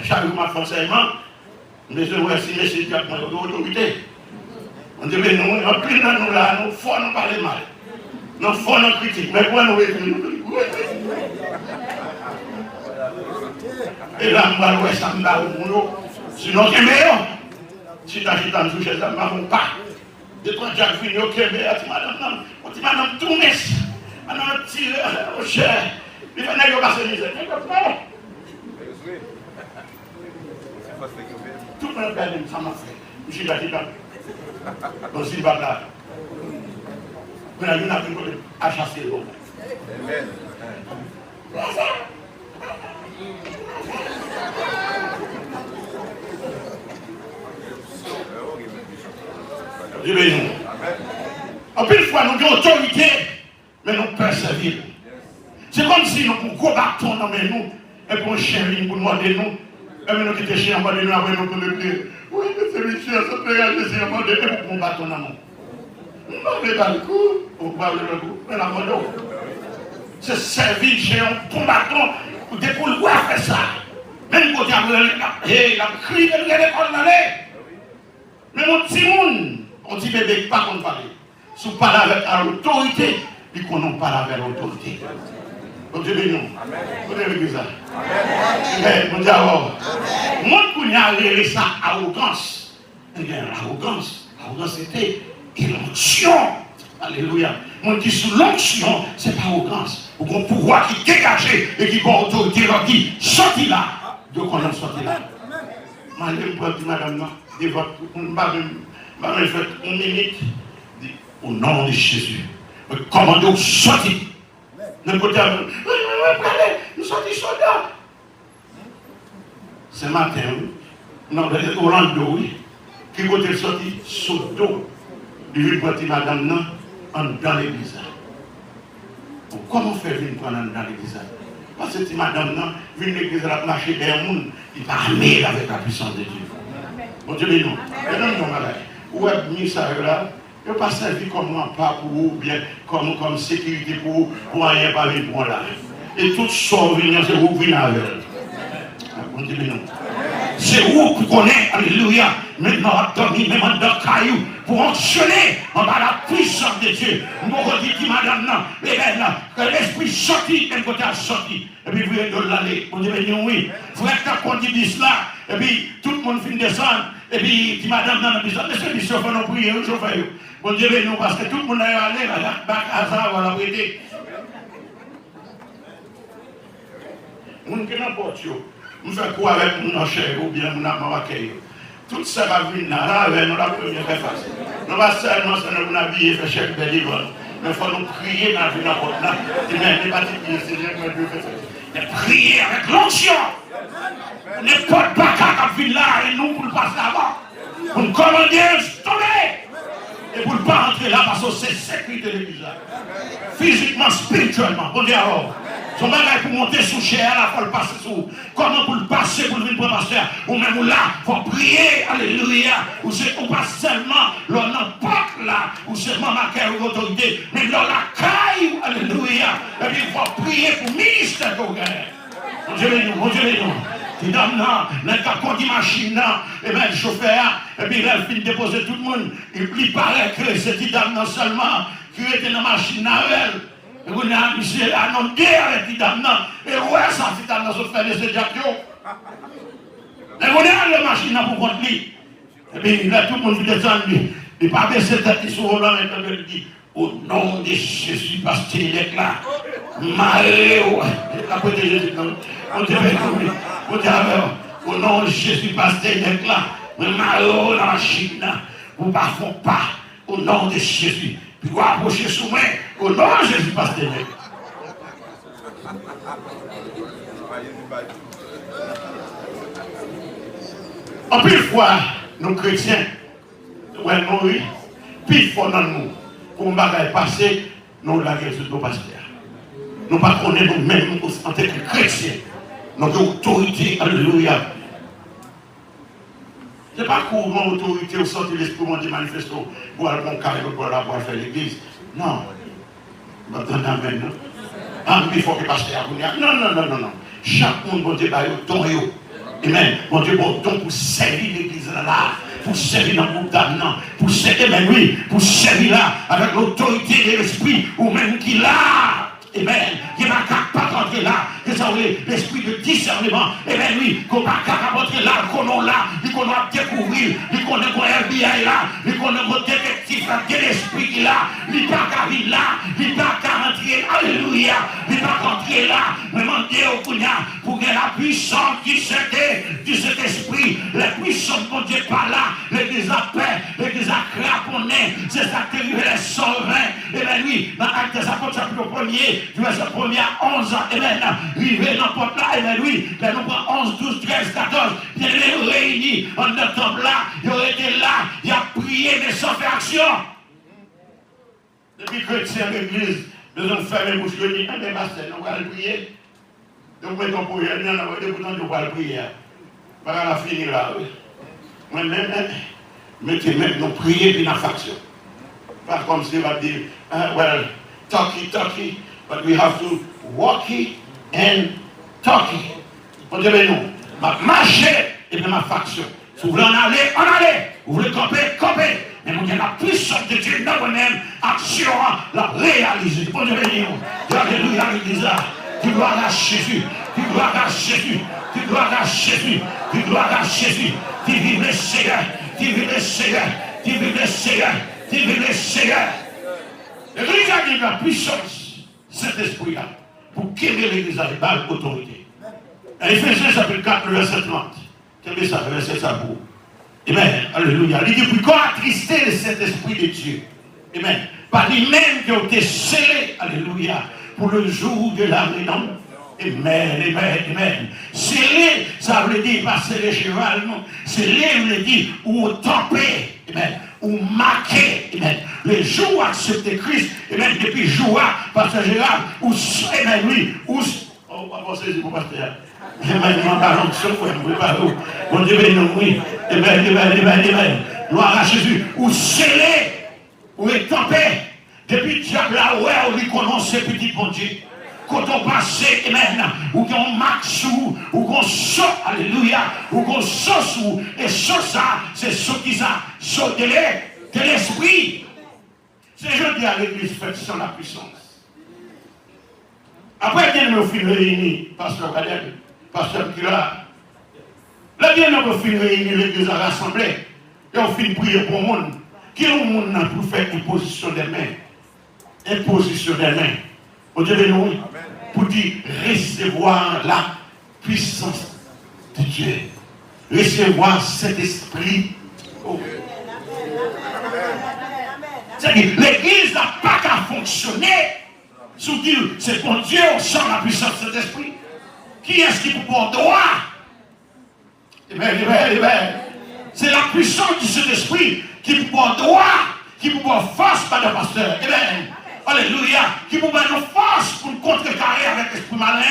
Chaque jour, je fais enseignement, mais je vois si monsieur qui a pris l'autorité. On dit, mais nous, on prie dans nous là, nous faut nous parler mal. Nous faut nous critiquer, mais pour nous écrire. Et là, je vais ça me va au boulot. Sinon, c'est meilleur. Si tu as dit, je ne vais pas. De toi, Jacques Vigneault, ok, mais tu m'as nommé tout, mais madame, tire au cher. Il va n'aller pas se misère. Tout le monde regarde, ça m'a fait. Je suis là, donc, s'il va là, vous n'avez pas pu à chasser l'eau. Dieu bénisse. En plus, fois, nous avons autorité, mais nous persévérons. C'est comme si nous pouvons gros bâton dans nous, et pour chérir, pour demander nous, et nous quitter chez nous, après nous pour le dire. Oui, c'est Michel, ça peut réagir, c'est un modèle, et pour combattre ton amour. On ne parle pas le coup, on parle le coup, mais la mode. C'est servir chez un bon bâton, pour le voir faire ça. Même quand il a crié, il a l'école d'aller. Mais mon petit monde, on dit bébé, pas qu'on parle. Si on parle avec l'autorité, puis qu'on en parle avec l'autorité. Donc Dieu bénisse. Vous avez vu ça? Amen. Mon Dieu, moi, qu'on a allé ça arrogance. L'arrogance, c'était l'onction. Alléluia. Moi, je dis sous l'onction, c'est pas arrogance. Ou qu'on pouvoir qui dégager et qui va autorité, leur dit, sortez là. Donc on a sorti là. Madame, je fais une minute. Au nom de Jésus. Commandez vous sortir. Nous sortis soldats. Ce matin, dans Orlando, qui côté sorti Sodo, il veut prendre madame dans l'église. Comment faire venir prendre dans l'église? Parce que madame vient l'église à marcher derrière le monde, il va armer avec la puissance de Dieu. Bon Dieu, mais non. Où est mis ça là? Il ne pas servi comme un pas pour vous, bien comme sécurité pour rien pas venir pour là. Et tout ça venir, c'est vous venir avec. Bon Dieu, mais non. C'est vous qui connaissez, alléluia, maintenant à dormir, même dans le caillou, pour fonctionner en bas la puissance de Dieu. Nous avons dit, madame, non, que l'esprit sorti, un côté a sorti. Et puis vous êtes de l'aller. On dit, oui, vous êtes quand on dit cela, et puis tout le monde finit descendre, et puis madame, non, monsieur le chauffeur, nous prions, le chauffeur. Bon Dieu, nous, parce que tout le monde est allé, là, hasard, voilà, vous aidez. Nous qui n'importe quoi. Nous faisons quoi avec mon cher ou bien mon accueil. Tout ça va venir là avec nous la première face. Nous va seulement nous habiller, faire chèque de livre. Mais il faut nous prier dans la vie n'importe là. Et même les bâtiments, c'est Dieu qui Dieu fait ça. Mais prier avec l'onction. N'importe pas qu'à venir là et nous pour le passer avant. Pour nous commander, tomber. Et pour ne pas entrer là parce que c'est sécurité de l'église là. Physiquement, spirituellement. Bon Dieu alors. Son bagage pour monter sous chair, là, il faut le passer sous. Comment pour le passer, pour le venir pour le pasteur? Ou même là, il faut prier, alléluia. Ou c'est pas seulement l'on n'importe là, ou seulement marquer l'autorité, mais l'on la caille, alléluia. Et puis il faut prier pour le ministère de guerre. Mon Dieu, mon Dieu, qui dame là, n'a conduit machine et bien le chauffeur, et puis là, il finit de déposer tout le monde. Il paraît que c'est cette dame seulement qui était dans la machine à elle. Et vous avez monsieur annoncé avec cette dame là, et ouais, ça, cette dame là, se fait des éjactions. Et vous avez la machine pour contre lui. Et puis là, tout le monde descend, il n'est pas baissé tête sur le volant, et il dit, au nom de Jésus, parce qu'il est là, malheureux. Après Jésus, on te fait au nom de Jésus, parce qu'il est là, Moi, malheureux dans la Chine, vous ne faites pas au nom de Jésus. Puis vous approchez sous moi au nom de Jésus, pasteur. En plus de fois, nous chrétiens, ouais, nous, oui, puis il faut dans nous, pour nous passer, nous l'avons sur nos pasteurs. Nous ne connaissons pas nous-mêmes en tant que chrétiens, notre autorité, alléluia. Ce n'est pas pour mon autorité au sortir de l'esprit, mon manifesto, pour aller mon carré, pour aller faire l'église. Non. Amen. Il faut que le pasteur non, non, non, non, non. Chaque monde, bon Dieu, il don. Amen. Mon Dieu, bon don pour servir l'église là, pour servir dans le groupe d'âme, pour servir, amen, oui, pour servir là, avec l'autorité de l'esprit, ou même qui l'a. Amen. Il n'y a pas rentrer là, que ça aurait l'esprit de discernement. Amen, oui, qu'on va pas rentrer là, qu'on a là, qu'on a découvrir, qu'on a un FBI là, qu'on a un détective là, quel esprit qui là, il pas qu'à vivre là, il pas qu'à rentrer, alléluia, il pas rentrer là, me demander au Kounia, pour que la puissance qui s'était de cet esprit, la puissance de mon Dieu par là, l'église à paix, l'église à craponner, c'est ça qui arrive les souverains. Amen, oui, dans l'acte des apôtres, chapitre 1er, du verset 1er à 11 ans, amen, arrivé dans le porte là, amen, oui, mais nous prenons 11, 12, 13, 14, bien les réunis en octobre là, ils ont été là, ils ont prié, mais sans faire action. Depuis que c'est l'église, nous avons fermé le bouche, nous avons dit, nous allons prier. Donc, nous avons prié, nous avons dit, nous allons prier. Par la finir là, oui. Moi-même, mettez même, nous prier puis nous faction. Pas comme si on va dire, well, talkie, but we have to walk it and talk it. On dit, mais non, ma marcher et puis ma faction. Si vous voulez en aller, on allait. Vous voulez camper. Mais mon Dieu, la puissance de Dieu dans vous-même, action, la réaliser. Bon Dieu, alléluia, l'église là. Tu gloire à Jésus, tu gloire à Jésus, tu gloire à Jésus, tu gloire à Jésus. Tu vives le Seigneur, tu vives le Seigneur, tu vives le Seigneur, tu vives le Seigneur. L'église a dit la puissance, cet esprit-là, pour qu'aimer l'église avec l'autorité. Éphésiens chapitre 4, verset 30. Quel est ça, verset ça pour? Amen. Alléluia. Il dit, puis qu'on a attristé de cet esprit de Dieu. Amen. Par lui-même qui ont été scellés. Alléluia. Pour le jour de la rédemption. Amen. Scellé, ça veut dire pas sceller cheval, non. Scellé veut dire ou tamper. Amen. Ou marquer. Amen. Le jour où accepter Christ. Amen. Depuis jour, parce que Gérard, ou, amen, oui, ou, on va penser pour pasteur. Amen. Bon Dieu, oui. Amen. Gloire à Jésus. Ou scellé, ou étampé. Depuis diable là, ouais, on lui connaît ce petit bon Dieu. Quand on passe, amen, ou qu'on marque sous, ou qu'on saute, alléluia, ou qu'on saute sous, et saute ça, c'est saut qui ça, saut de l'esprit. C'est je dis à l'église, faites sans la puissance. Après, bien, nous finissons réunis, pasteur Kadel, pasteur Kila. Là, bien, nous finissons réunis, l'église a rassemblé, et on finit prier pour le monde. Qui est le monde pour faire imposition des mains? Imposition des mains. On dit nous, pour dire recevoir la puissance de Dieu. Recevoir cet esprit. Oh. C'est-à-dire, l'église n'a pas qu'à fonctionner sous dire c'est pour Dieu, on sent la puissance de cet esprit. Qui est-ce qui peut avoir droit? Amen. C'est la puissance de cet esprit qui peut avoir droit, qui peut avoir force par le pasteur. Amen. Alléluia. Qui peut avoir une force pour contrecarrer avec l'esprit malin.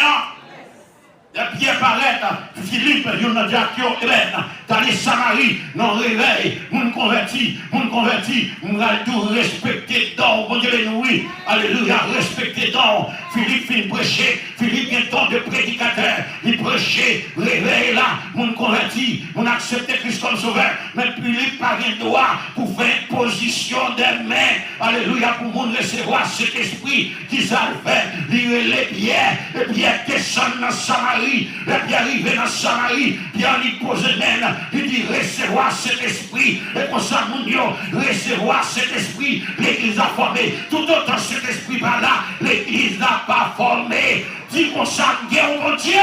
Il y a Pierre paraît, Philippe, Yonadiakio, Hélène, dans les Samarie, non réveil, mon converti, on a tout respecté dans, bon Dieu, oui, alléluia, respecté dans, Philippe vient prêcher, Philippe vient dans de prédicateur, il prêchait, réveil là, mon converti, on a accepté Christ comme sauveur, mais Philippe pas rien droit pour faire position des mains, alléluia, pour mon recevoir cet esprit qui s'alvait, lire les pierres, et Pierre descend dans Samarie. Et puis arrivé dans Samarie, Pierre lui pose main, il dit recevoir cet esprit, et pour ça, mon Dieu, recevoir cet esprit, l'église a formé, tout autant cet esprit par là, l'église n'a pas formé, dis pour ça, Dieu, mon Dieu.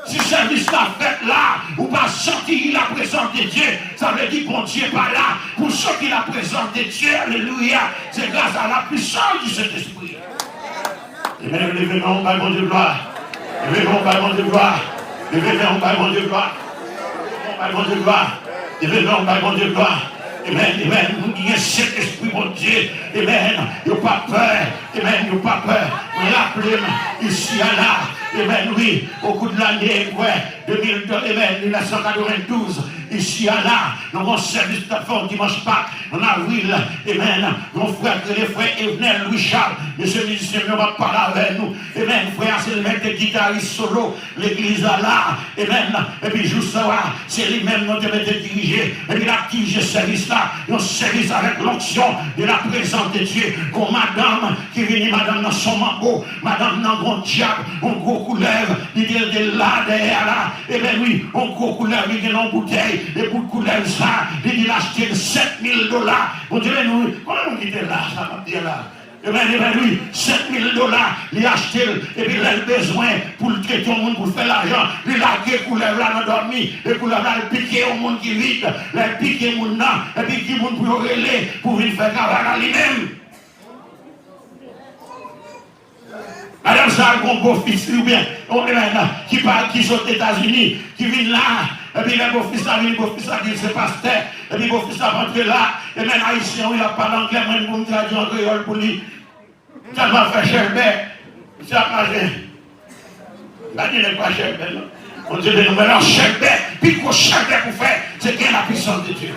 Si service la fait là, ou pas sentir la présence de Dieu, ça veut dire bon Dieu pas là. Pour sentir la présence de Dieu, alléluia, c'est grâce à la puissance du Saint-Esprit. Amen, levez-nous, par mon Dieu de gloire. Levez-nous, par mon Dieu de gloire. Levez-nous, par mon Dieu de gloire. Par mon Dieu de gloire. Levez-nous, par mon Dieu de gloire. Amen, amen. Nous disons cet esprit, mon Dieu. Amen. Il n'y a pas peur. Amen, il n'y a pas peur. Rappelez-moi, ici à là. Amen, oui, au cours de l'année, ouais, 1992, ici à là, nous avons service de dimanche Pâques, en avril, amen, mon frère, les frères Evenel, Louis-Charles, monsieur musicien, on va parler avec nous, amen, frère, c'est le maître de guitariste solo, l'église à là, amen, et puis jour soir, c'est lui-même qui devait diriger, et puis il a dirigé ce service-là, un service avec l'onction de la présence de Dieu, comme madame, qui vient, madame dans son mambo, madame dans mon diable, on gros couleur, il dit de là, derrière là, et bien oui, on gros couleur, il dit dans bouteille, et pour couleur ça, il dit l'acheter $7,000. Vous direz, nous, comment on dit là, ça va dire là? Et bien oui, $7,000, il a acheté, et puis il a besoin pour le traiter au monde, pour faire l'argent, il a acheté couleur là, il a dormi, et couleur là, il piqué au monde qui vide, il a piqué au monde là, et puis qui monde pour relayer, pour venir faire travail à lui-même. Madame ça, mon beau-fils, ou bien, qui sont aux États-Unis, qui vient là, et puis le beau-fils a vu, le beau-fils a dit, c'est pasteur, et puis le beau-fils a rentré là, et même haïtien, il a parlé anglais, moi, je me traduis en créole pour lui. Ça m'a fait Sherbet, ça m'a fait. Il a dit, il n'est pas Sherbet, non. On dit, nous maintenant Sherbet, puis qu'on Sherbet pour faire, c'est qu'il y a la puissance de Dieu.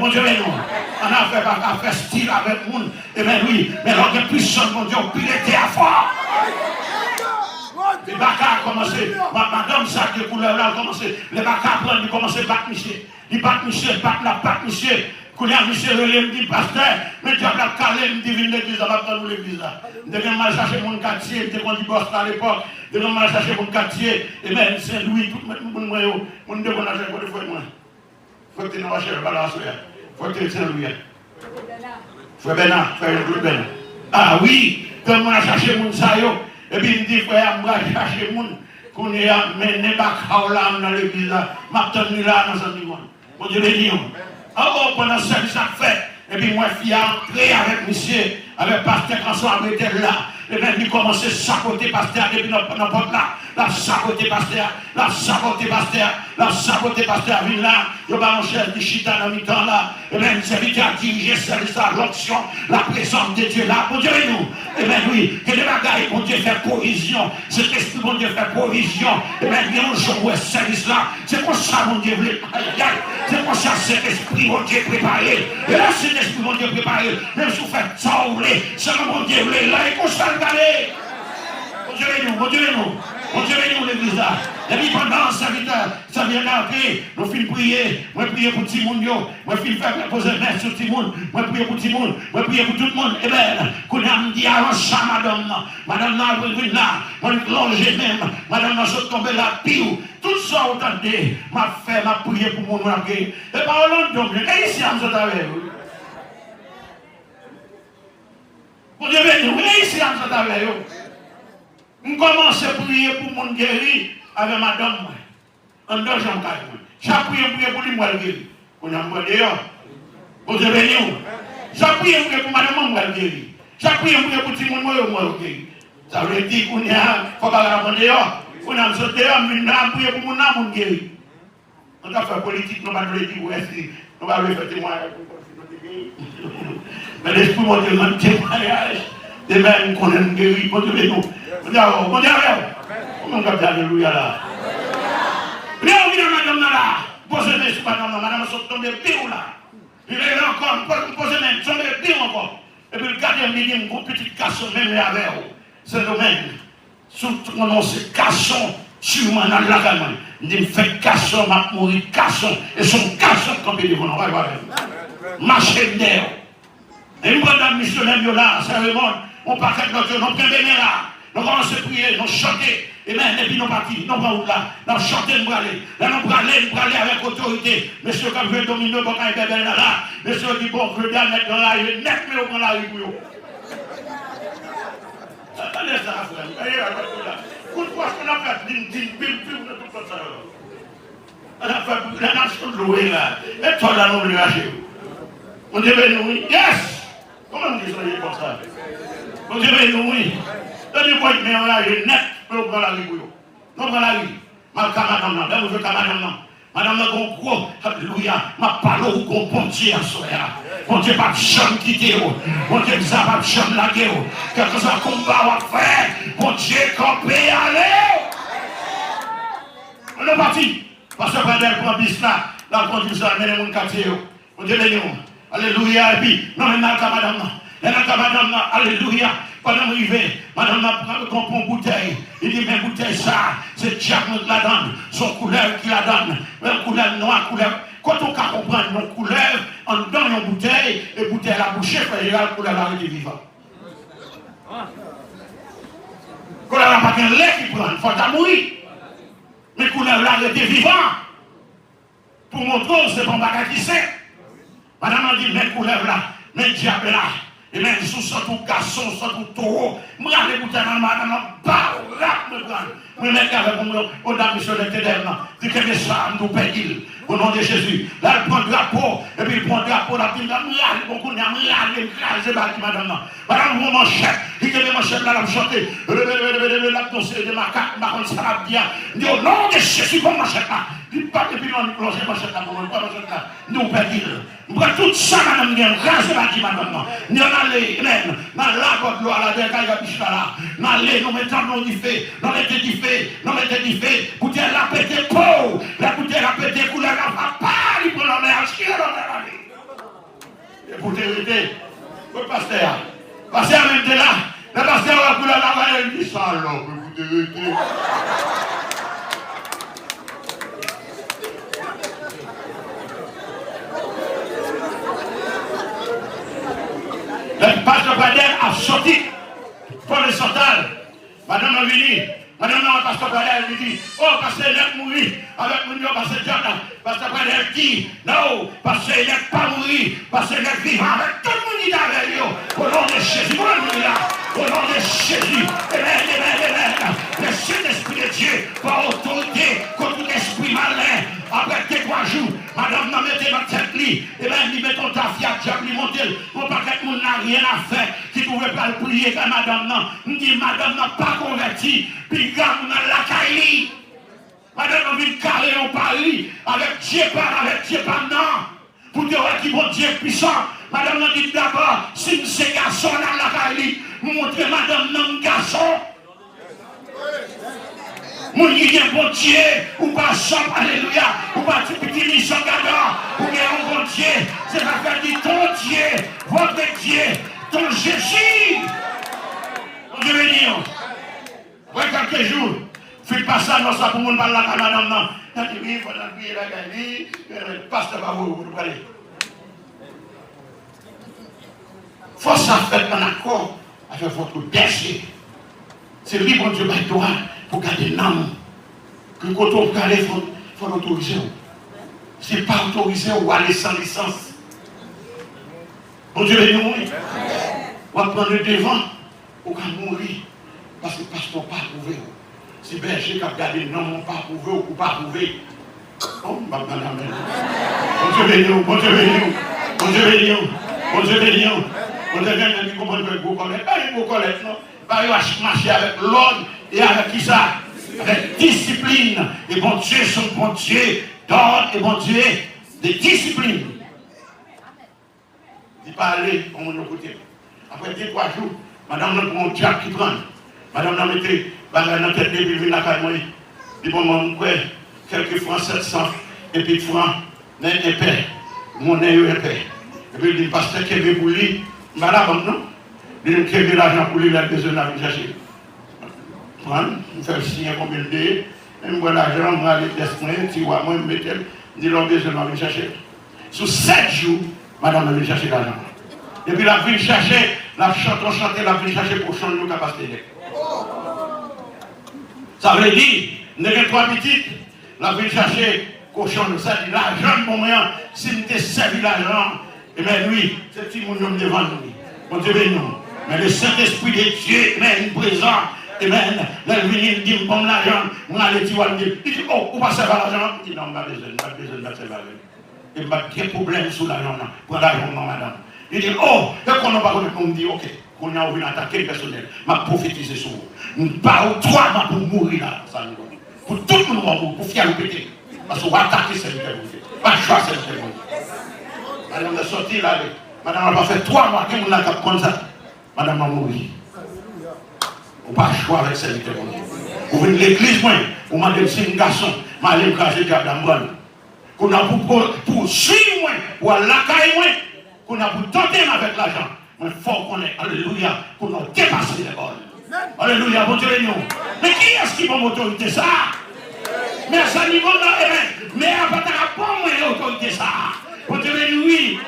Mon Dieu, nous. On a fait style avec le monde. Et bien oui, mais l'on a puissance, mon Dieu, puis il était à fort. Les bacas a commencé, madame ça de couleur là a commencé, les bacas prennent, ils commencent à battre monsieur. Ils battent monsieur, battent monsieur. Quand il y a monsieur, il me dit, pasteur, mais tu as la calé, il me dit, viens l'église, on va prendre l'église là. Je vais mal chercher mon quartier, je vais Boston à l'époque, je vais mal chercher mon quartier, et bien Saint-Louis, tout le monde, mon Dieu, on a fait quoi de fois moi. Faut que tu n'aies pas cherché la balance, faut que tu aies Saint-Louis. Frère Bernard, frère Bernard. Ah oui, quand on a cherché mon saillot, et puis il me dit, frère, on va chercher mon, qu'on est amené dans l'église là, maintenant nous là dans un monde. Mon Dieu béni. Alors pendant ce service à fait, et puis moi, je suis entré avec monsieur, avec pasteur François Abretel là. Et bien, il commence à saboter pasteur depuis n'importe là. La saboter pasteur, la saboter pasteur, la saboter pasteur, vient là. Il y a un chef de chita dans le temps là. Et bien, le serviteur a dirigé ce service à l'onction, la présence de Dieu là. Mon Dieu, nous. Et bien, oui, que les bagailles, mon Dieu, fait provision. Cet esprit, mon Dieu, fait provision. Et bien, il y a un jour où ce service là. C'est pour ça, mon Dieu, c'est pour ça, cet esprit, mon Dieu, préparé. Et là, cet esprit, mon Dieu, préparé. Même si vous faites ça, vous voulez, c'est mon Dieu, vous voulez, là, et qu'on s'en aller. Mon Dieu, nous, mon Dieu, nous. Mon Dieu, nous, l'église là. Et puis pendant ça vient d'arriver, nous finissons prier. Moi, prier pour tout le monde. Moi, finissons faire poser main sur tout le monde. Moi, prier pour tout le monde. Moi, prier pour tout le monde. Et bien, quand on me dit, avant ça, madame, elle vient là. Moi, je plonge même. Madame, je tombe là, pire. Tout ça, vous entendez, m'a fait, m'a prié pour mon nom. Et bien, on l'a dit, et ici, on s'est avec vous. Mon Dieu, et ici, on s'est avec vous. On commence à prier pour mon guéri avec madame. En deux jours, j'ai prié pour lui, moi, guéri. On a un d'ailleurs. Vous avez venu. J'ai prié pour madame, moi, guéri. J'ai prié pour tout le monde, moi, guéri. Ça veut dire qu'on a, faut pas la d'ailleurs. On a sauté, on a prié pour mon âme, guéri. On a fait politique, on va le dire, ouais, on va le faire témoignage. Mais l'esprit, mon Dieu, un témoignage. Des mêmes qu'on aime guéri, mon Dieu, nous. Mon Dieu, on va dire alléluia là. Viens, on vient madame là. Posez les sur madame sont tombées pire là. Il est là encore, posez les sont tombées pire encore. Et puis le gardien me dit, mon petit casson, même avec vous. C'est le même. Surtout mon nom, c'est casson, sur moi, dans la gamme. Il me fait casson, m'a mourir casson. Et son casson, comme il dit, on va voir. Marché d'air. Et nous, madame missionnaire, là, c'est le monde. On part avec notre nom, on prend des là. Nous commençons à prier, nous chanter. Et bien, puis nous partons, nous allons là. Nous chantons, nous allons. Là, nous allons avec autorité. Monsieur, comme je vais dominer, nous allons là. Monsieur dit, bon, je vais bien mettre dans la rue. Net, mais on prend la rue pour vous. Attendez ça, frère. Pourquoi est-ce qu'on a fait une pile de tout ça? On a fait la nation de louer là. Et toi là, on l'a lâché. On dit, nous, yes! Comment on dit ça comme ça? On dit, nous, oui. On dit, quoi, mais on a eu net pour prendre la rue. Non, prendre la rue. Ma camarade, non, là, vous voulez camarade, non. Madame, mon gros, alléluia, ma parole ou qu'on bon Dieu à soi. Mon Dieu, pas de chambre quitter. Mon Dieu, ça pas de chambre laguer. Quelque chose à combat à faire. Mon Dieu, camper, allez. On est parti. Parce que pendant prend bis là, la conduit ça, mais les gens quartier. Mon Dieu, les gens. Alléluia. Et puis, non, mais madame, madame, alléluia. Pendant arrivé, madame a pris une bouteille. Il dit, mais bouteille ça, c'est diable qui la donne. Son couleur qui la donne. Même couleur noire, couleur. Quand on comprend nos couleurs, on donne une bouteille, et bouteille la bouche, et la couleur la rete vivant. Couleur n'a pas qu'un lait qui prend, il faut mourir. Mais couleur la rete vivant. Pour montrer, c'est bon bagage qui sait. Madame a dit, mais couleur là, mais diable là. Et même sous surtout garçon, surtout taureau, moi les bouteilles dans madame, bah, rap me prendre. Moi mec avec moi, au dame monsieur le téderne, dit que ça nous paye au nom de Jésus. Là il prend le drapeau, et puis il prend le drapeau, là il dit, bon qu'on a c'est bâti madame. Madame vous manchette, il dit les manchettes là, la chanter, la danser de ma carte, ma contre ça va bien. Dit au nom de Jésus, bon manchette là. Dit pas que puis on plonge manchette là, on pas manchette là. Nous paye. Nous prenons tout ça madame, bien, rasé bâti madame. Nous allons même dans la de l'eau à la dernière là. Nous allons nous mettons dans du feu, dans les diffé, dans les diffé, bouteille la pété peau, la bouteille la pété couleur la papa, il prend la mer, chien dans la vie. Et pour t'éviter, le pasteur même de là, le pasteur la couleur la mer, il dit ça alors, pour t'éviter. Le pasteur Bader a sorti pour le santal. Madame a venu. Madame le pasteur Bader lui dit, oh, pasteur, il est mort avec mon Dieu, pasteur John. Pasteur Bader dit, non, pasteur, il n'est pas mort, pasteur, il est vivant avec tout le monde qui est avec lui. Au nom de Jésus, au nom de Jésus. Amen. Le Saint-Esprit de Dieu, par autorité, contre tout esprit malin, après tes 3 jours, madame n'a mettez dans tête lit, et bien, il met ton tafia, diable, il monte, mon paquet, mon n'a rien à faire, qui ne pouvait pas le prier, car madame n'a, me dit, madame n'a pas converti, puis gamme n'a la caille. Madame a vu carré en Paris, avec Dieu par non, pour dire qui bon Dieu puissant. Madame n'a dit d'abord, si c'est garçon dans la caille, montrez madame non garçon. Mon Dieu, bon Dieu, ou pas champ, alléluia, ou pas petit mission gadon, ou bien un bon Dieu, c'est la faire dire ton Dieu, votre Dieu, ton Jésus. On devait dire, après quelques jours, faites pas ça, non, ça pour mon parler à madame, non. Il dit, oui, il faut appuyer la galerie, le pasteur va vous parler. Faut ça faire en accord avec votre berger. C'est lui, bon Dieu, par toi. Pour garder l'âme, que quand on regarde, il faut l'autoriser. Ce n'est pas autorisé ou aller sans licence. Bon Dieu, il mourir. On va prendre le devant, on va mourir. Parce que le pasteur n'a pas approuvé. Si le berger qui a gardé l'âme n'a pas approuvé ou pas approuvé. Oh, je vais prendre la main. Bon Dieu, bénis-nous, bon Dieu, bénis-nous. Bon Dieu, bénis-nous. Bon Dieu, bénis-nous. Bon Dieu, bénis-nous. Comment on peut vous connaître? Pas une connaître, non? Pas une marcher avec l'ordre. Et avec qui ça? Avec discipline. Et bon Dieu, son bon Dieu d'ordre et bon Dieu de discipline. Il pas aller comme on côté. Après 2-3 jours, madame n'a pas un diable qui prend. Madame n'a mis dans la tête de l'île la caille. Il dit bon, mon frère, quelques francs 700 et puis francs, n'est épais. Mon est épais. Et puis il dit, pasteur, qui veut pour lui? Madame, non? Il dit, qui veut l'argent pour lui, il a besoin d'aller chercher. Je fais signer combien de dés, je me l'argent, je vais aller tester, moi, je me mets, je dis, l'homme besoin de chercher. Sous 7 jours, madame a venu chercher l'argent. Et puis, la venu chercher, la chanter, la venu chercher pour changer nos capacités. Ça veut dire, nous avons 3 petites, la venu chercher, cochon, ça dit, l'argent, mon moyen, si nous avons servi l'argent, et bien lui, c'est petit mon homme devant nous. Mon Dieu, non. Mais le Saint-Esprit de Dieu, même présent, Amen. Il dit, bon, l'argent, on a les tiroirs, il dit, oh, on va servir l'argent. Il dit, non, pas besoin de servir. Il m'a dit, problème sur l'argent, pour l'argent, non, madame. Il dit, oh, et qu'on n'a pas connu, on me dit, ok, qu'on a ouvert attaquer le personnel, m'a prophétisé sur vous. Nous parlons 3 mois pour mourir là, ça nous donne. Pour tout le monde, pour faire le péter. Parce qu'on va attaquer celle que vous faites. Pas de choix, celle que vous faites. Madame est sortie là, madame a pas fait 3 mois qu'on a comme ça. Madame a mouru. On n'a pas de choix avec celle que vous faites. Vous venez de l'église, moi, vous m'avez dit, c'est un garçon, m'a allé me cacher diable dans le bon. Qu'on a pour suivre, moi, ou à la caille, moi, qu'on a pour tenter avec l'argent. Mais il faut qu'on ait, alléluia, qu'on a dépassé les bornes. Alléluia, bon Dieu, mais qui est-ce qui va m'autorité ça? Mais ça n'y va pas, mais à part de bon, moi, l'autorité ça. Bon Dieu, oui,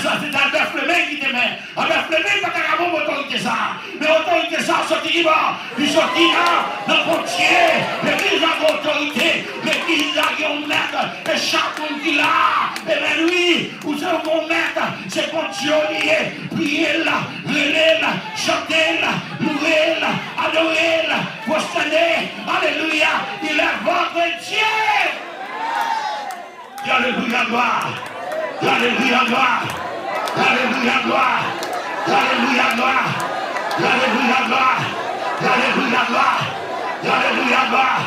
ça c'est un bœuf le mec qui te met. Un bœuf le mec, pas de bon, autorité ça. Mais autorité ça, sorti qui va, il sortit là, dans le pontier, l'église a autorité, l'église a un maître, et chaque monde qui l'a, oui, vous savez qu'on maître, c'est qu'on lié, prier là, relais là, chanter là, louer là, adorer là, prosterner, alléluia, il est votre Dieu. Alléluia, gloire. Alléluia, gloire. Alléluia, gloire. Alléluia, gloire. Alléluia, gloire. Alléluia, gloire. Alléluia, gloire.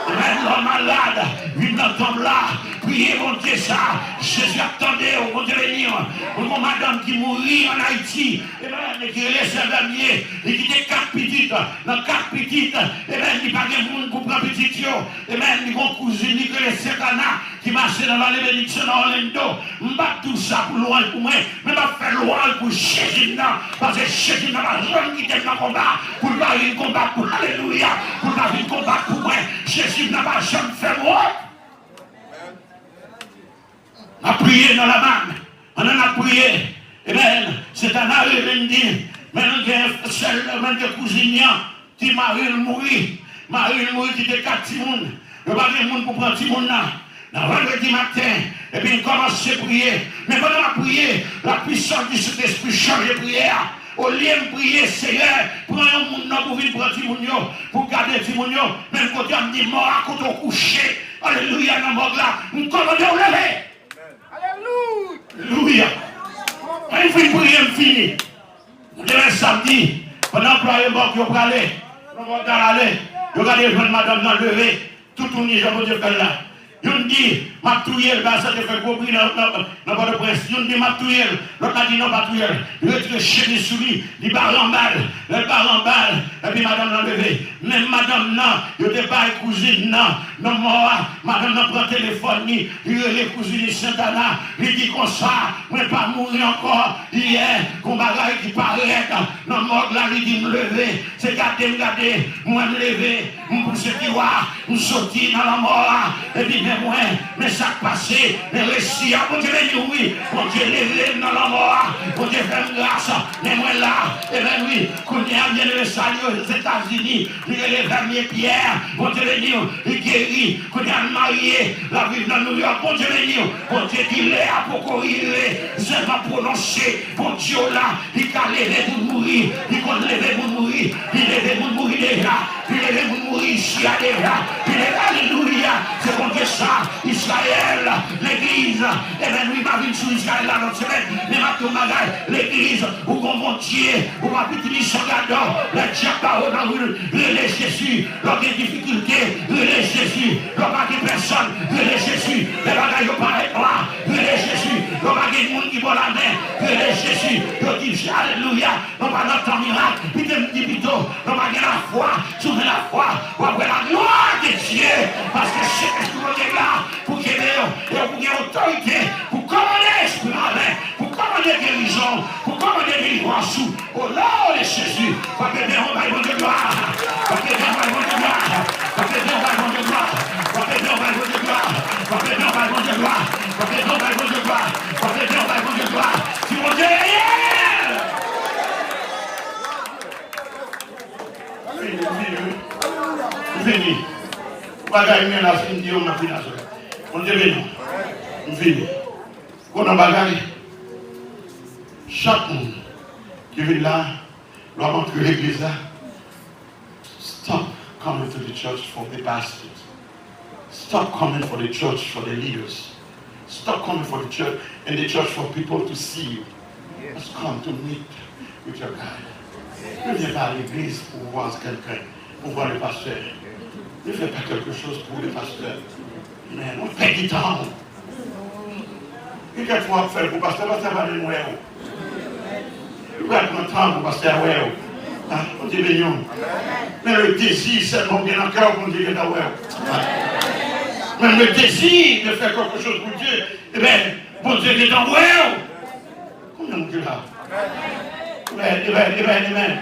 Amen, l'homme malade, il n'entend là. Priez, mon Dieu, ça. Jésus attendait, au bon Dieu béni. Une madame qui mourit en Haïti, et bien, qui laisse un dernier, et qui était 4 petites, dans 4 petites, et bien, il n'y a pas de monde pour prendre petites, et bien, il y a une cousine qui est Sekana, qui marchait dans la bénédiction dans Orlando. Je ne vais pas tout ça pour loin pour moi, mais je vais faire loin pour Jésus, parce que Jésus n'a pas besoin qui était dans le combat, pour ne pas un combat pour Alléluia, pour ne pas un combat pour moi. Jésus n'a pas jamais fait moi. On a prié dans la main, on en a prié. Eh bien, c'est un arrêt, il dit, mais il y a celle de cousine qui m'a mourir. Marie mourir qui était 4 petits monde. Il n'y a pas de monde pour prendre 10 monde là. Le vendredi matin, et puis il commence à prier. Mais pendant la prière, la puissance du Saint-Esprit change de prière. Au lieu de prier, Seigneur, prends un monde pour venir prendre Timonio, pour garder Timonio. Même quand on dit mort, quand on couche, alléluia, dans le mort là, nous commandons au lever. Alléluia. Quand il faut prier, il finit. Le samedi, pendant que le mort qui va aller, nous allons aller, nous allons madame dans le lever, tout le monde, je vais dire là. Yon dit, ma touyer, ça te fait compris dans votre presse. Yon dit, ma touyer, l'autre a dit non, pas touyer. Il retire chéri sous lui, il barre en balle, et puis madame l'a levé. Même madame, non, il n'était pas une cousine, non, moi, madame n'a pas de téléphone, il est cousine Saint-Anna, il dit comme ça, moi pas mourir encore, hier, qu'on bagaille qui paraît, non, moi, là, il dit me lever, c'est garder, moi me lever, me pousser tiroir, me sortir dans la mort, et puis, mais ça passé, mais réussi à bon Dieu, oui, bon Dieu, les dans la mort, bon Dieu, fait grâce, mais moi là, et bien oui, qu'on y a bien le salut aux États-Unis, il est les derniers pierres, bon Dieu, il guérit, qu'on y a marié, la ville dans New York, bon Dieu, bon Dieu, il est à beaucoup, il est, c'est pas prononcé, bon Dieu là, il a levé pour mourir, il a levé pour mourir, il est levé pour mourir déjà, il est levé pour mourir ici, déjà, il est alléluia, c'est bon Dieu. Israël, l'église, et bien lui, ma vie sur Israël là dans semaine, mais ma tomaga, l'église, où on va tirer, où on va utiliser son gardon, le diable dans le Jésus, l'homme des difficultés, le Jésus, l'homme de personne, le Jésus, les bagages au pareil là, le Jésus, l'homme de monde qui voit la main, le Jésus, le dit alléluia, l'homme va notre miracle, puis il me dit plutôt, l'homme va la foi, sur la foi, on va la gloire de Dieu, parce que c'est là pour qu'il y ait autorité, pour commander l'esprit malin, pour commander guérison, pour commander délivrance au nom de Jésus. Parce que Dieu va y de gloire. Parce que Dieu va y de gloire. Parce que Dieu va y de gloire. Parce que Dieu va y de gloire. Parce que Dieu va y de gloire. Parce que Dieu va y de gloire. Parce que Dieu va y de gloire. Si mon Dieu est fini. Bagaille mien là, c'est une dion ma finance. On dit béni. On finit. On a bagaille. Chaque monde qui vient là, doit montrer l'église là. coming to the church for the pastors. Stop coming for the church for the leaders. Stop coming for the church and the church for people to see you. Let's come to meet with your God. Ne viens pas à l'église pour voir quelqu'un, pour voir le pasteur. Ne fais pas quelque chose pour le pasteur. Mais on fait du temps. Et quelquefois, on fait pour le pasteur, va de nous. Il va prendre temps pour le pasteur. On dit bénion. Mais le désir, c'est mon bien encore pour dire que même le désir de faire quelque chose pour Dieu, eh bien, bon Dieu est dans combien de Dieu là? Amen.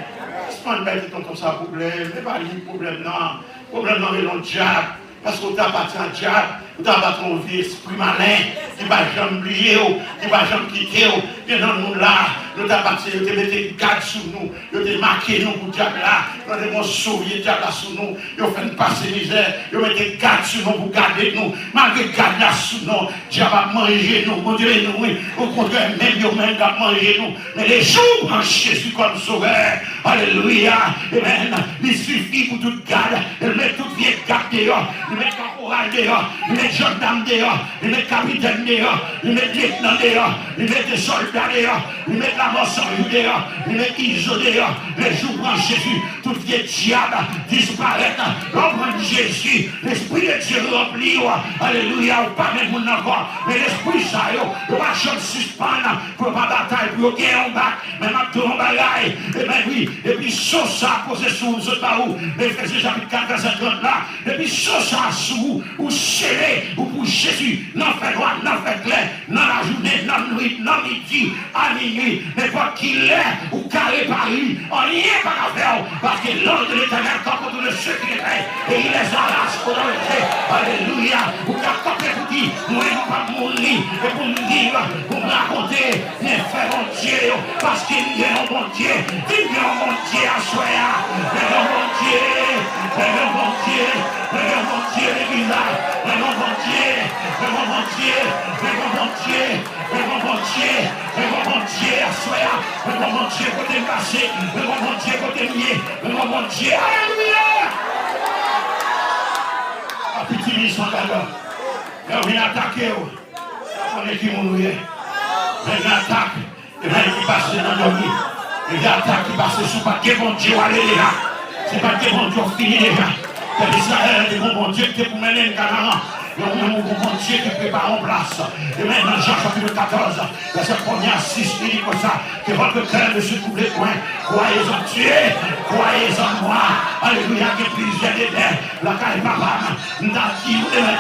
C'est pas une bête qui tombe ça problème, c'est pas un problème, non. Problème, non, mais non, diable. Parce qu'on t'a battu un diable, on t'a battu un vieux esprit malin, qui va jamais oublier, qui va jamais quitter, qui est dans nous là, nous t'a battu, nous t'a mis garde sur nous, nous t'a marqué nous pour le diable là, nous t'a sauvé le diable là sur nous, nous fait une passe misère, nous mettez garde sur nous pour garder nous, malgré garde là sur nous, diable va manger nous, bon Dieu nous, au contraire, même Dieu même va manger nous, mais les jours en Jésus comme sauveur, alléluia, amen, il suffit pour toute garde, il met toute vieille garde dehors, il met caporal dehors, il met gendarme dehors, il met capitaine dehors, il met lieutenant dehors, il met des soldats dehors, il met la moisson dehors, il met Iso dehors, les jours prend Jésus, tout vieil diable disparaît, on prend Jésus, l'esprit de Dieu rempli, alléluia, ou pas même encore, mais l'esprit ça, on va jamais suspendre pour pas bataille, pour gagner un bac, même à tout un bagaille, et bien oui, et puis sur ça, posé sous ce baou, mais il faisait chapitre 4 à 50 là, et puis sur ça, sous ou serré, ou pour Jésus, non fait noir, non fait clair, non la journée, non nuit, non midi, à minuit, n'importe qui l'est, ou carré par lui, on n'y est pas à faire, parce que l'ordre de l'éternel campe autour de ceux qui les paient, et il les arrache pour l'enlever, alléluia, ou qu'à camper pour dire, moi je ne pas mourir, et pour me dire, pour me raconter, mes frères mon Dieu, parce qu'il y a un bon Dieu, il y a un bon Dieu à soi, il y a un bon Dieu, il y a un bon Dieu, le bon Dieu, l'église, le bon Dieu, le bon Dieu, le bon Dieu, le bon Dieu, le bon Dieu, à soi, le bon Dieu, côté caché, le bon Dieu, côté lié, le bon Dieu, alléluia! A petit mission d'alors, on vient attaquer, on est qui mourir, on vient attaquer, et bien qui passe dans le lit, et bien attaque qui passe sous pas que bon Dieu, allez là, c'est pas que bon Dieu finit déjà. Israël, le bon Dieu qui est pour mener le Canaan. Le bon Dieu qui prépare en place. Et maintenant, Jean chapitre 14, verset 1er à 6, il dit comme ça, que votre cœur ne se trouve point. Croyez en Dieu, croyez en moi. Alléluia, que plusieurs des terres, la caille papa, n'a dit,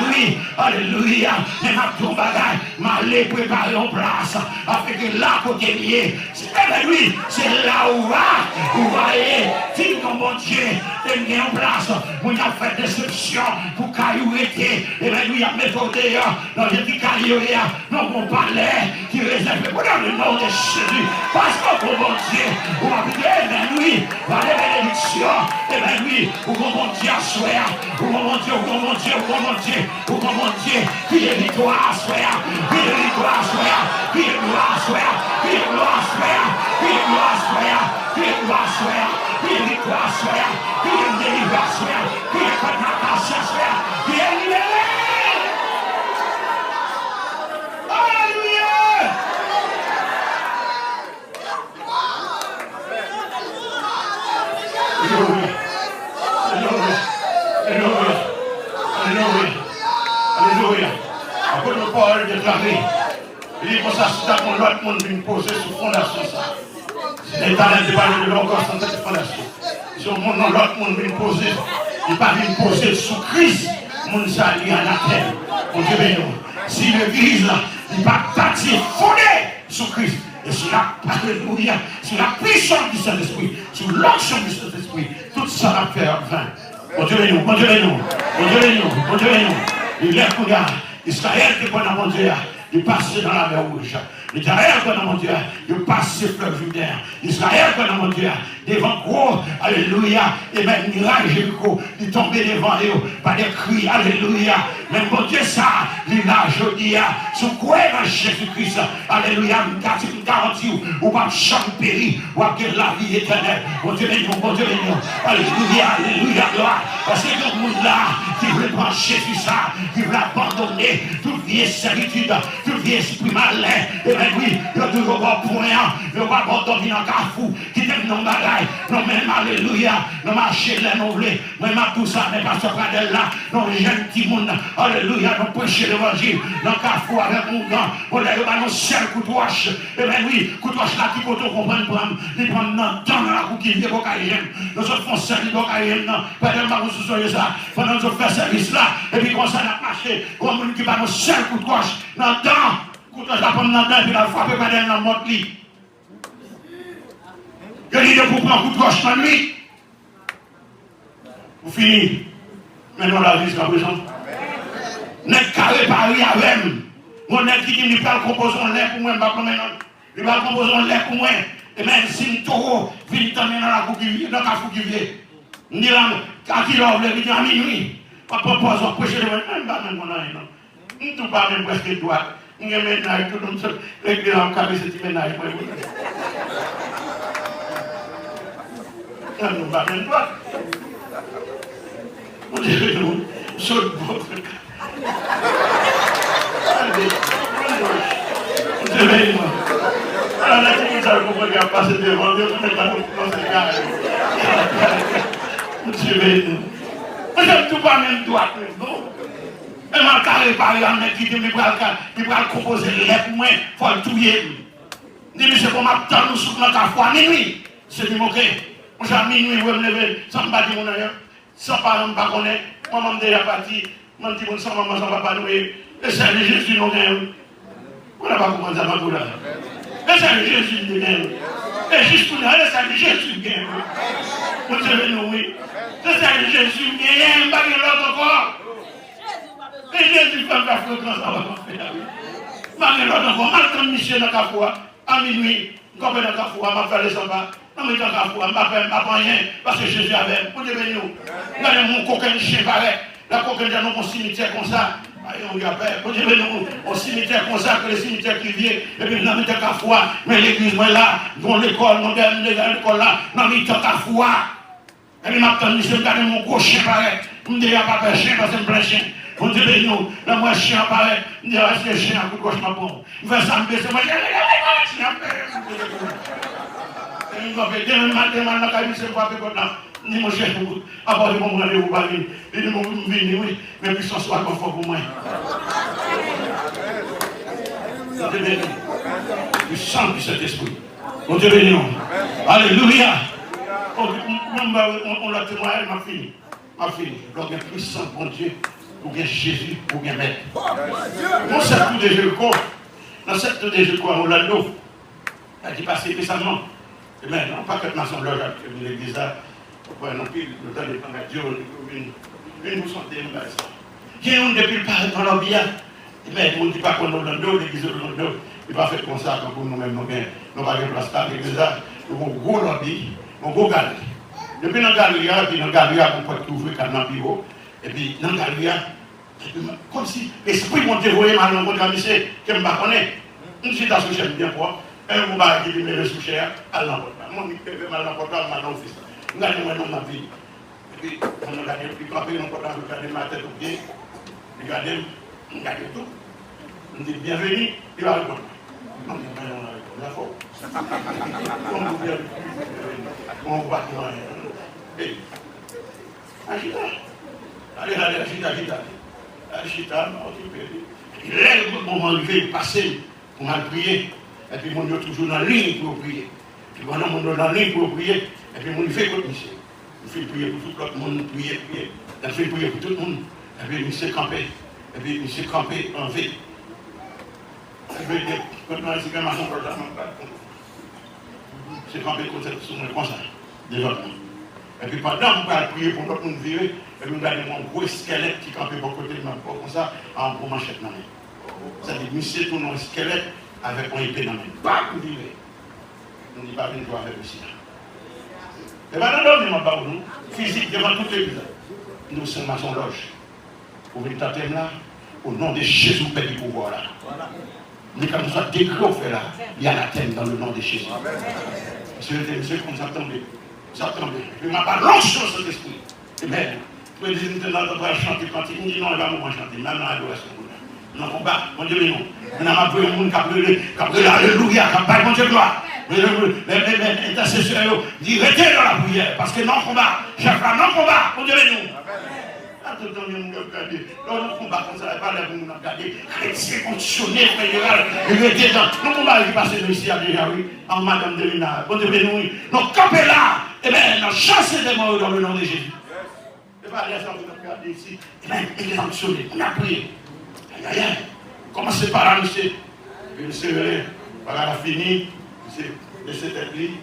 lui, alléluia, et ma tout bagaille, m'a les préparer en place, afin que là, côté lié, c'est lui, c'est là où va, vous voyez, dit mon bon Dieu, et mis en place, on a fait déception pour caillou était, et bien lui a méthodé, dans les petits cailloux, dans mon palais, qui réserve pour le nom de Jésus, parce que mon bon Dieu, on va dire, et bien lui, va les bénédictions, et bien lui, ou mon Dieu à soi, ou mon Dieu, ou mon Dieu, ou mon Dieu, ou mon Dieu, qui est victoire à soi, qui est victoire à soi, qui est gloire à soi, qui est gloire à soi, qui est gloire à soi, qui est gloire à soi, qui est victoire à soi, qui est délivrance à soi, qui est condamnation à soi, qui est libéré. Alléluia. Alléluia. Alléluia. Alléluia. Après le Paul déclaré, il dit que ça, c'est à mon l'autre monde vient poser sous fondation ça. Les talents de parler de l'encore sans cette fondation. Si au monde, l'autre monde vient poser, il pas vient poser sous Christ, mon salut à la terre. Mon Dieu béni. Si l'église là, il va bâtir fondé sur Christ. Et sur la, alléluia, sur la puissance du Saint-Esprit, sur l'action du Saint-Esprit, tout ça va faire vain. Mon Dieu béni, mon Dieu béni, mon Dieu béni, mon Dieu béni. Il est pour Israël qui est bon mon Dieu. Il passe dans la mer rouge. Israël, dans mon Dieu, il passe le fleuve Jourdain. Israël, dans mon Dieu, devant gros, alléluia, et même mirage, il tombe devant eux, par des cris, alléluia. Mais mon Dieu, ça, il a jeudi, sous quoi dans Jésus-Christ, alléluia, il garantit, ou pas champéry, ou à la vie éternelle. Mon Dieu, mon Dieu, alléluia, alléluia, gloire. Parce que le monde là, qui veut prendre Jésus ça, qui veut abandonner toute vieille servitude, tout vieil esprit malin, et bien oui, il y a toujours un point, il y a pas abandonné dans le carrefour, qui t'aime non bagaille, non même alléluia, non marcher les noblés, moi m'a tout ça, mais pas ce Pradel là, non jeune petit monde, alléluia, non prêcher l'évangile, dans le carrefour avec mon gant, on l'a eu un seul coup de roche, et bien oui, coup de roche là qui peut te comprendre, il prend dans la coupe qui vient pour Cayenne, nous autres font service pour Cayenne, pas de mal sous ça, pendant que nous faisons service là, et puis quand ça a marché, comme on qui va nous seul coup de roche, dans le temps, coup de roche là, pendant le temps, et puis la frappe pas dans la motte lit. Je dis de vous prendre un coup de roche dans lui. Vous finissez. Maintenant la vie jusqu'à présent. N'est carré par lui avec moi. Mon nez qui dit qu'il va composer un lait pour moi, il va composer un lait pour moi. Et même si le taureau vient tomber dans la coupe qui vient, dans la coupe qui vient. On dit là, quand il a ouvert, il dit à minuit. Papa pose un projet de moi, je ne vais pas même mon âge. Je ne vais pas même presque droit. Je vais mettre tout le monde, régler en cabine, c'est petit ménage. Je ne vais pas même droit. On dirait nous, saute votre. On dirait nous. Alors là, qui ça vous regarde passer devant Dieu, on n'est pas dans ce cas. On dirait nous. On ne tout pas même droit, non? Et ma carré par là, mais qui dit, il va composer les pour moi, il faut le tuer. Dit, monsieur, pour m'attendre, nous soufflons la foi, minuit. C'est du moquet. Moi, j'ai minuit, je vais me lever, sans me battre mon ailleurs. Sans parler, je ne connais pas. Moi, je suis déjà parti. Je me dis, bon, sans maman, ça ne va pas nous. Et c'est le Jésus, nous gagnons. On n'a pas commencé à m'en là. Et c'est le Jésus, nous gagnons. Et juste pour nous, c'est le Jésus, nous gagnons. Vous savez, nous, oui. C'est le Jésus, nous gagnons. Pas de l'autre encore. Et Jésus fait la fréquence, ça va pas faire. Pas de l'autre encore. Mal comme Michel dans la foi, à minuit, quand on est dans la foi, on va faire les sambas. Non, mais dans la foi, on ne va pas rien, parce que Jésus avait. Vous devez nous. Regardez mon coquin chien pareil. La coquin de nous, un cimetière comme ça. On y a peur. Vous devez nous, un cimetière comme ça, que le cimetière qui vient. Et puis, dans la foi, mais l'église, moi là, dans l'école, dans l'école là, dans la foi. Et puis, maintenant, je regarde mon gros chien pareil. Je me dis, il n'y a pas de chien, parce que c'est un plein chien. Vous devez nous, là, moi, chien pareil. Je me dis, c'est un chien, un coup de gauche, ma bombe. Je vais ça me baisser, moi, je dis, chien ni mon chef, avant de mon rendez-vous, il dit, mon vini, oui, mais puissance soit confort pour moi. Du sang de cet esprit. On te bénit. Alléluia. On l'a témoigné, ma fille. Ma fille, donc un puissant bon Dieu, pour bien Jésus, pour bien mettre. Dans cette tour de Jéricho, dans cette tour de Jéricho à Orlando, elle dit passé récemment. Mais non, pas que dans son loge, l'église là, non plus, le temps de prendre Dieu, une vous sentez, il y a un depuis le parc dans l'objet, mais on ne dit pas qu'on est Orlando, l'église de Orlando, il va faire comme ça, quand pour nous-mêmes, nous pas de place là, l'église là, nous avons un gros lobby, un gros galerie. Depuis dans la galerie, on peut trouver quand dans le bureau, et puis dans la galerie, comme si l'esprit m'a dévoyé mal dans votre monsieur, que je ne connais pas. Je suis dans ce chef bien fort. Un moment qui dit, mais le sous-cher, à l'emporte. Mon bébé m'a l'emporté, m'a l'office. Nous avons un homme à vie. Et puis, on a gagné, puis quand on a regardé ma tête au pied, regardez, on a gagné tout. On dit, bienvenue, il va répondre. Non, mais on a répondu, la faute. On va et agita. Allez, agita. Agita, il est le moment arrivé, passer pour mal prier. Et puis, mon Dieu toujours dans la ligne pour prier. Puis, mon Dieu dans la ligne pour prier. Et puis, mon Dieu fait comme monsieur. Il fait prier pour tout le monde, prier. Il fait prier pour tout le monde. Et puis, il s'est campé. Et puis, il s'est campé en vie. Et puis, quand on a dit que ma soeur, il s'est campé comme ça, devant moi. Et puis, pendant qu'on va prier pour notre monde virer, et puis, on a mon gros squelette qui campait pour côté de ma peau, comme ça, en gros manchette dans la main. Ça dit, monsieur, tout notre squelette, avec un épée dans la main. Pas pour dire. On dit pas une joie avec le sida. Et maintenant, nous avons nous, physique devant toute l'église. Nous sommes à son loge. Pour venir tenter là, au nom de Jésus, Père du pouvoir là. Mais quand nous sommes déclarés là, il y a la thème dans le nom de Jésus. Monsieur, comme ça tombé. Ça tombé. Il m'a pas lancé sur cet esprit. Amen. Je dis, nous allons chanter quand il dit non, il va nous chanter. Même dans l'adoration. Dans le combat, mon Dieu, non. Nous avons appris le monde qui a brûlé, alléluia, qui a parlé, mon Dieu, gloire. Les intercesseurs disent, restez dans la prière, parce que non combat, chaque fois, non combat, mon Dieu, non. Tout le temps, nous regardons. Dans le combat, comme ça, pas là, nous regardons. Chrétien fonctionnaire, fédéral, il était dans. Nous combat qui passe ici à déjà, oui, en Madame de Lina. Bon Dieu, nous, nous campons là, et bien, nous chassons des morts dans le nom de Jésus. Et pas aller à ça, vous regardez ici, et bien, il est fonctionné, on a prié. Aïe, aïe, commencez par là, monsieur. Et puis, monsieur, voilà, la fini, monsieur, laissez tête libre,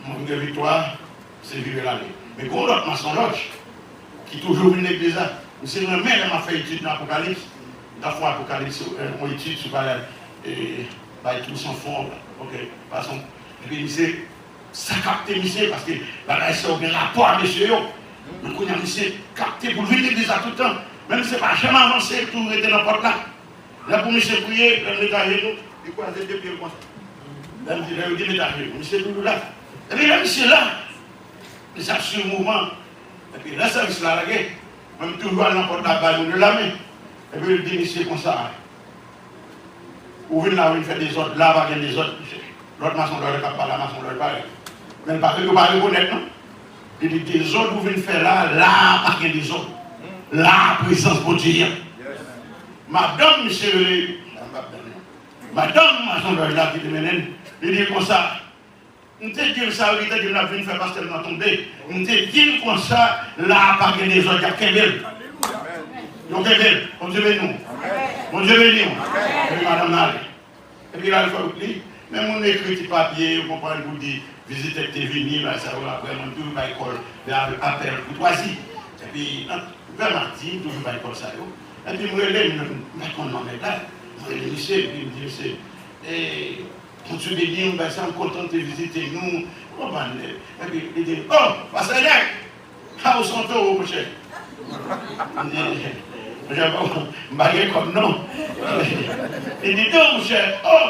mon de victoire, c'est vivre l'année. Mais quand l'autre maçon loge, qui toujours une église là, monsieur, moi-même, m'a fait étude dans l'Apocalypse, dans le fond Apocalypse, on étude sur et tout sans fond, ok, passons. Et puis, monsieur, ça capte, monsieur, parce que la c'est au rapport à monsieur, donc on a monsieur capté pour venir l'église à tout le temps. Même si ce n'est pas jamais avancé, tout était dans la porte là. Là, pour monsieur prier, le médaille, il croise deux pieds comme ça. Là, il dit médaille, monsieur toujours là. Et puis là, monsieur là, il s'est sur le mouvement. Et puis là, ça, il là, la guerre. Même toujours à la porte là-bas, il la main. Et puis il dit, monsieur, comme ça. Ou venez là, il fait des autres, là, il y a des autres. L'autre maçon, l'autre pas, la maçon, l'autre pas. Mais parce que vous ne pouvez pas reconnaître, non? Il dit, des autres, vous venez faire là, pas qu'il y a des autres. La présence pour Dieu. Madame, monsieur, madame, là qui demande, il dit comme ça. On te dit ça, il te dit, on a vu faire pasteur dans tomber. On te dit comme ça, là, pas que les autres, il y a qu'un bel. Donc, un bel, on Dieu béni. On Dieu béni. Et puis, madame, allez. Et puis là, il faut oublier. Même on écrit des papiers, on comprend, vous dit, visiter tes vignes, ça va vraiment tout, va école, appel, courtoisie. Et puis, vers Martin, toujours pas comme ça. Et puis, moi, je m'en mets là. Je me dis, et quand tu dis, on va être content de visiter nous. Et puis, il dit, oh, pasteur Nec, à où sont-ils, mon cher? Je ne vais pas comme non. Il dit, non, mon cher, oh,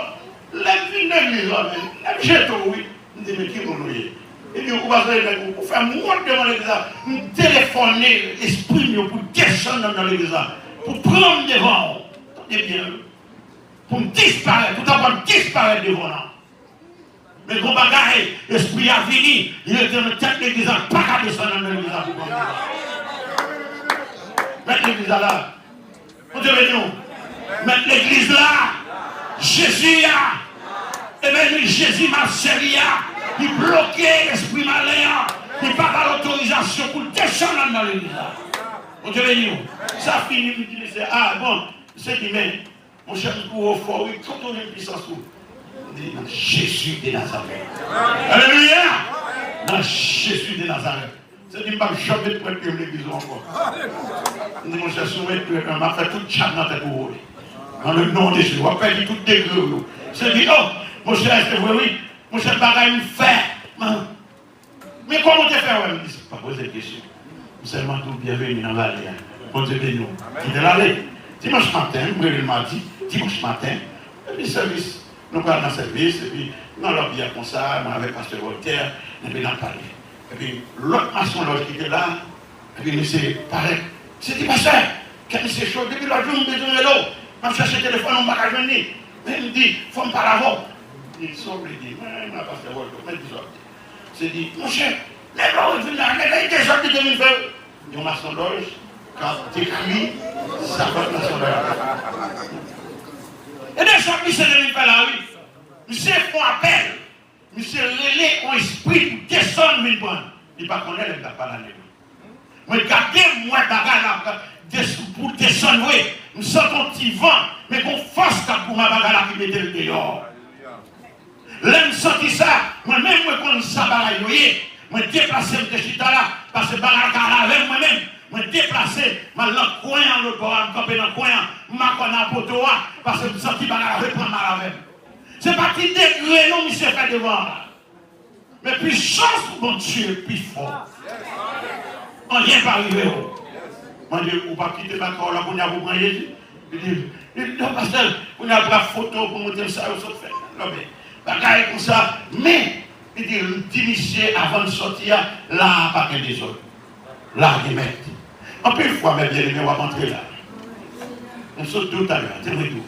la vie de l'église, la vie de oui. Il dit, mais qui m'en est? Et puis, on va faire monter devant l'église, nous téléphoner l'esprit pour descendre dans l'église, pour prendre devant. Attendez bien, pour disparaître, pour avoir disparaître devant nous. Mais quand bagaille, l'esprit a fini, il était dans la tête de l'église, pas qu'à descendre dans l'église. Mettre l'église là. Vous devez nous. Mettre l'église là. Jésus a. Et bien, Jésus m'a servi à. Il bloquait l'esprit malin, il n'a pas l'autorisation pour descendre dans l'église. On te bénit. Ça finit, il dit, ah bon, c'est qui met, mon cher, pour au fort, oui, quand on a une puissance, on dit, dans Jésus de Nazareth. Alléluia! Dans Jésus de Nazareth. C'est dit, pas jamais de prendre l'église encore. On dit, mon cher, on m'a fait tout chat dans ta cour. Dans le nom de Jésus, on va faire tout dégré. C'est dit, oh, mon cher, est-ce que vous oui? Mon cher bagaille me fait. Mais comment tu fais? Je ne dis pas poser de questions. Nous sommes tous bienvenus dans la vallée. Bon Dieu béni. Il est allé. Dimanche matin, le mardi, dimanche matin, et puis service. Nous parlons dans le service, et puis nous allons bien comme ça, moi avec Pasteur Voltaire, et puis dans le palais. Et puis l'autre maçon qui était là, et puis monsieur pareil. C'est dit, Pasteur, quand c'est chaud, depuis l'autre jour, je me besoin de l'eau. Je me cherche le téléphone, on ne va pas venir. Mais il me dit, il faut me parler avant. Il sauve, il dit, mais Pasteur Voltaire, mais dis-moi. C'est dit, mon cher, les gens viennent là, les gens qui deviennent faire. Il y a un maçon loge, quand tu écris, ça va être maçon loge. Et des gens qui se deviennent faire là, oui. Monsieur font appel. Monsieur relais en esprit pour descendre une bonne. Il ne connaît pas les gars pas l'année. Mais gardez moi bagarre là pour descendre, oui. Nous sommes un petit vent, mais qu'on force pour ma bagarre là qui mettait le dehors. Là, je senti ça, moi-même, je connais ça, je me déplacer de chita là, parce que bagarre avec moi-même, je me déplacer, je me lance coin en l'autre bord, je me campe dans le coin, je me connais un poteau, parce que je senti bagarre avec moi avec. C'est pas qui degré, non, monsieur fait devant. Mais puissance, mon Dieu, plus fort. On n'y est pas arrivé. On dit, vous ne pas quitter ma corps là pour vous prendre Jésus. Il dit, non, pasteur, vous n'avez pas de photo pour montrer ça, vous avez fait. Non, mais, bagaille comme ça. Mais, il dit, monsieur, avant de sortir, là, pas que des autres. Là, ils mettent. En plus, une fois, mes bien-aimés, on va rentrer là. On saute tout à l'heure, tenez tout.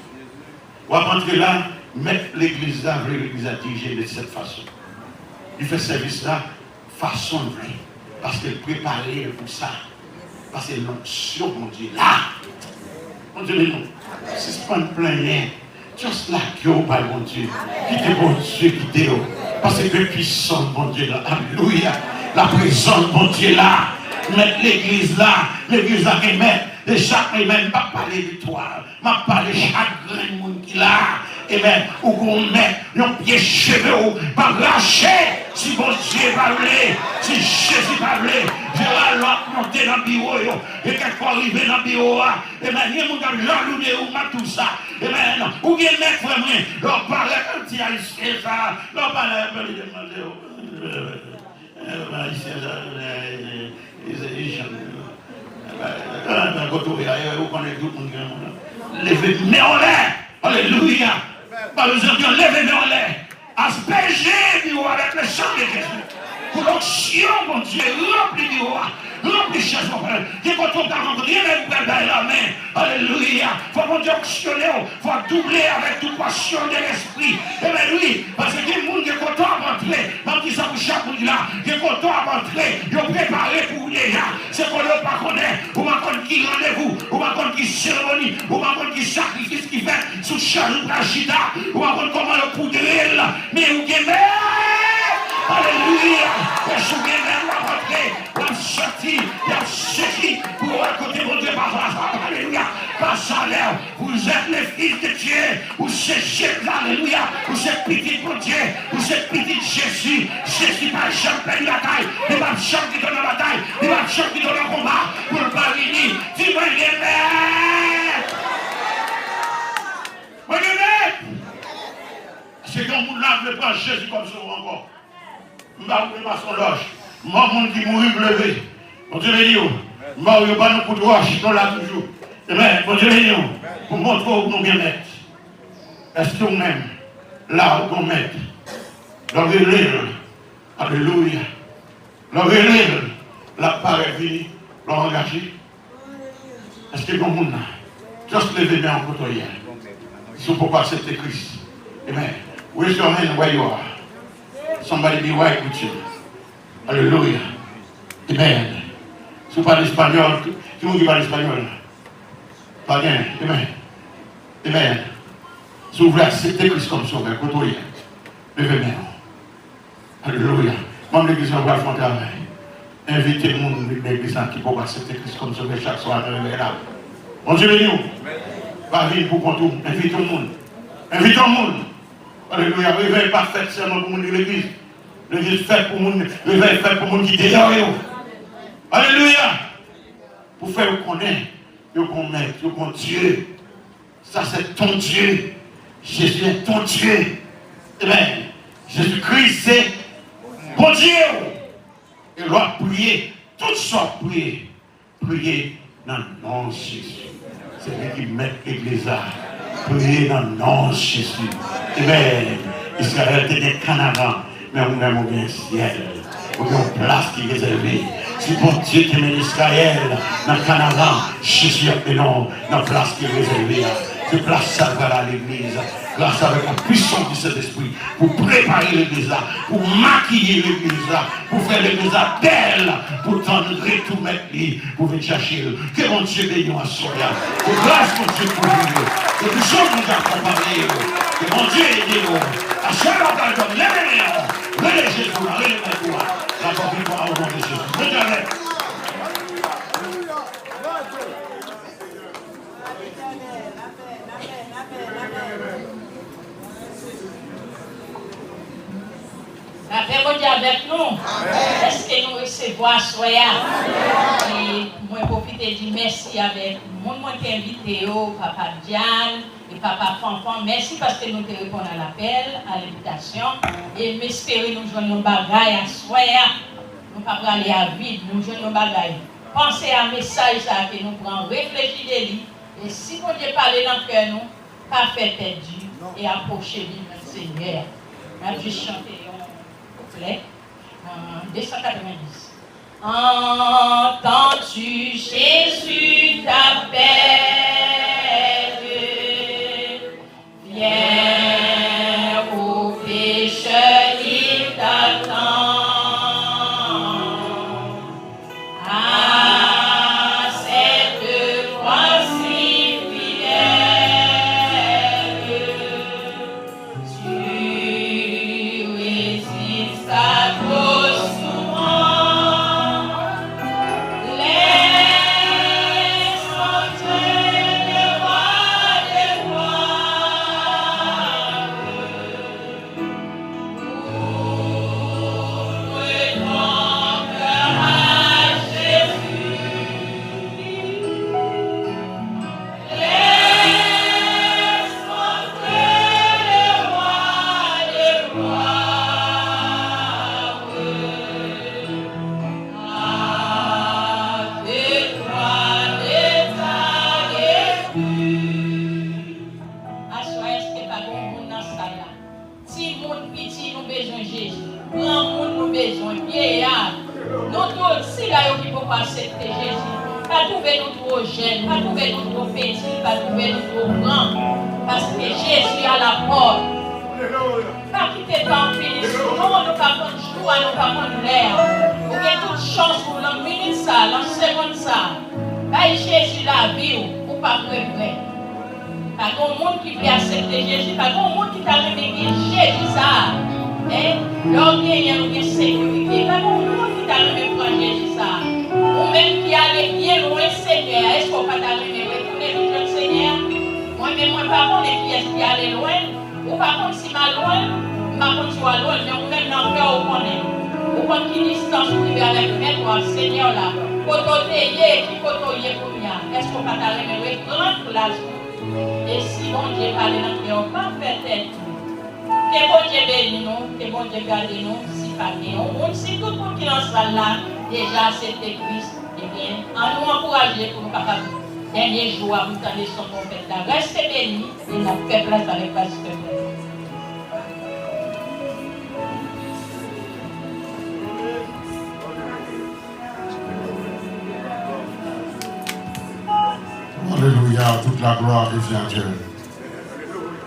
On va rentrer là, mettre l'église là, l'église à diriger de cette façon. Il fait service là, façon vraie. Parce qu'elle préparait pour ça. Parce que l'onction, mon Dieu, là. Mon Dieu, mais non. C'est pas une plainte. Juste là, que vous parlez, mon Dieu. Quittez mon Dieu, quittez-vous. Parce que le puissant, mon Dieu, là. Alléluia. La présence, mon Dieu, là. Mettre l'église là. L'église là, qui met. Et chaque même, pas parler de toi. M'a parlé chaque grand monde qui là. Amen. Ou qu'on met nos pieds cheveux, pas lâcher. Si bon Dieu parle, si Jésus parle, je vais l'autre monter dans le bureau. Et quelquefois arriver dans le bureau. Amen. Il y a des gens qui ont tout ça. Amen. Ou bien mettre vraiment, leur parler un petit haïtien, ça. Leur parler un peu de levez mais en l'air. Alléluia. Par exemple, levez mais en l'air. Aspergez du roi avec le sang de Jésus. Pour l'onction, mon Dieu, rempli du roi. Rempli de chasse, mon frère. Qui quand on t'a rencontré, rien n'est pas dans la main. Alléluia. Il faut mon Dieu auctionner. Il faut doubler avec toute passion de l'esprit. Eh bien oui, parce que les gens qui sont contents à rentrer, même qui sont chaque là, qui sont contents à rentrer, ils ont préparé pour déjà. C'est qu'on ne pas connaît, ou pas connaître qui rendez-vous, ou pas connaître qui cérémonie, ou pas connaître qui sacrifice qui fait sous charge de la chita, ou pas connaître comment le poudrer là. Mais vous gagnez. Alléluia. Et je viens même à rentrer, la sortie, la sortie, pour raconter mon Dieu par ça. Alléluia. Par salaire, vous êtes les fils de Dieu, vous êtes alléluia, vous êtes petit pour Dieu, vous êtes petit Jésus. Jésus pas jamais la bataille, il va jamais qui donne la bataille, il va jamais qui donne le combat, pour le pas venir. Dis-moi, il est moi, c'est quand vous n'avez pas Jésus comme ça encore. Je ne vais pas son loge. Moi, mon qui mourit, levé. Mon Dieu, béni. Moi, je ne vais pas nous coups de roche, je suis là toujours. Amen. Mon Dieu, béni. Pour montrer où nous bien mettre. Est-ce que vous-même, là où nous mettons, l'envelève, alléluia, l'envelève, la parole venue, l'engager. Est-ce que vous monde là, juste lever bien en côté. Si vous pouvez accepter Christ. Amen. Raise your hand where you are. Somebody be right with you. Alléluia. Amen. Si vous parlez espagnol, qui vous dit parler espagnol? Pas bien. Amen. Amen. Si vous voulez accepter Christ comme sauveur, côtoyez. Levez bien. Alléluia. Même l'église va faire un travail. Invitez le monde de l'église qui peut accepter Christ comme sauveur chaque soir. Bon Dieu béni. Pas venir pour contour. Invitez tout le monde. Invitez tout le monde. Alléluia. Réveil pas fait seulement pour le monde de l'église. L'église fait pour le monde. Réveil fait pour le monde qui est derrière. Alléluia. Pour faire connaître, qu'on mette, qu'on Dieu. Ça c'est ton Dieu. Jésus est ton Dieu. Amen. Jésus-Christ c'est bon Dieu. Et on doit prier. Toutes sortes de prier. Prier dans le nom de Jésus. C'est lui qui met l'église là. Priez dans le nom de Jésus. Amen. Israël était des Canaans, mais on a un ciel. On a une place qui est réservée. Si bon Dieu qui mène Israël dans le Canaan, Jésus a fait non, dans la place qui est réservée. C'est place ça à l'église. Place avec la puissance du Saint-Esprit pour préparer l'église là, pour maquiller l'église là, pour faire l'église là belle, pour tendre tout mettre lui, pour venir chercher. Que mon Dieu bénisse à soi. Que grâce mon Dieu pour vous. Que nous sommes nous accompagnés. Que mon Dieu aide-nous. À chaque fois que nous lèvez-nous, relève Jésus, relève-nous. La victoire au nom de Jésus. Regardez. La paix de Dieu avec nous. Est-ce que nous recevons soya? Et moi, profiter de dire merci avec mon qui invité, Papa Diane et Papa Fanfan. Merci parce que nous te répondons à l'appel, à l'invitation. Et m'espérer nous jouons nos bagailles à soya. Nous ne pouvons pas aller à vide, nous jouons nos bagailles. Pensez à un message que nous prenons, réfléchissez de lui. Et si vous Dieu parler dans le cœur, nous, pas faire tête dure et approcher notre Seigneur. On a juste chanté. 290. Entends-tu Jésus? pour accepter Jésus. Pas trouver nous trop jeunes, pas trouver nous trop petits, pas trouver nous trop grands. Parce que Jésus à la porte. Pas quitter pas en finition. Nous, on ne pas prendre joie, nous pas prendre l'air. Vous avez toute chance pour l'en minute ça, l'en seconde ça. Bah, Jésus la vie ou pas prêt. Pas de monde qui peut accepter Jésus, pas de monde qui t'a remis Jésus ça. L'orgueil est une sécurité. Pas de monde qui t'a remis prendre Jésus ça. Ou même qui allait bien loin, Seigneur. Est-ce qu'on va t'a remis retourner le Seigneur? Moi-même, moi, par contre, qui est-ce qui allait loin? Ou par contre, si mal loin, par contre, tu vas loin, mais ou même dans le cœur, on connaît. Ou quand qui distance, ou qui avec le Seigneur là. Côté qui côté pour moi. Est-ce qu'on va t'a remis grande place? Et si bon Dieu parle dans notre cœur, pas peut-être. Que bon Dieu bénisse nous, que bon Dieu garde nous, si pas bien. Si tout le monde qui est dans cette salle là, déjà accepté Christ, eh bien, en nous encourager pour nous capables. Dernier jour, vous entendez son prophète là. Restez bénis et nous fait place avec Pasteur. Alléluia, toute la gloire revient à Dieu.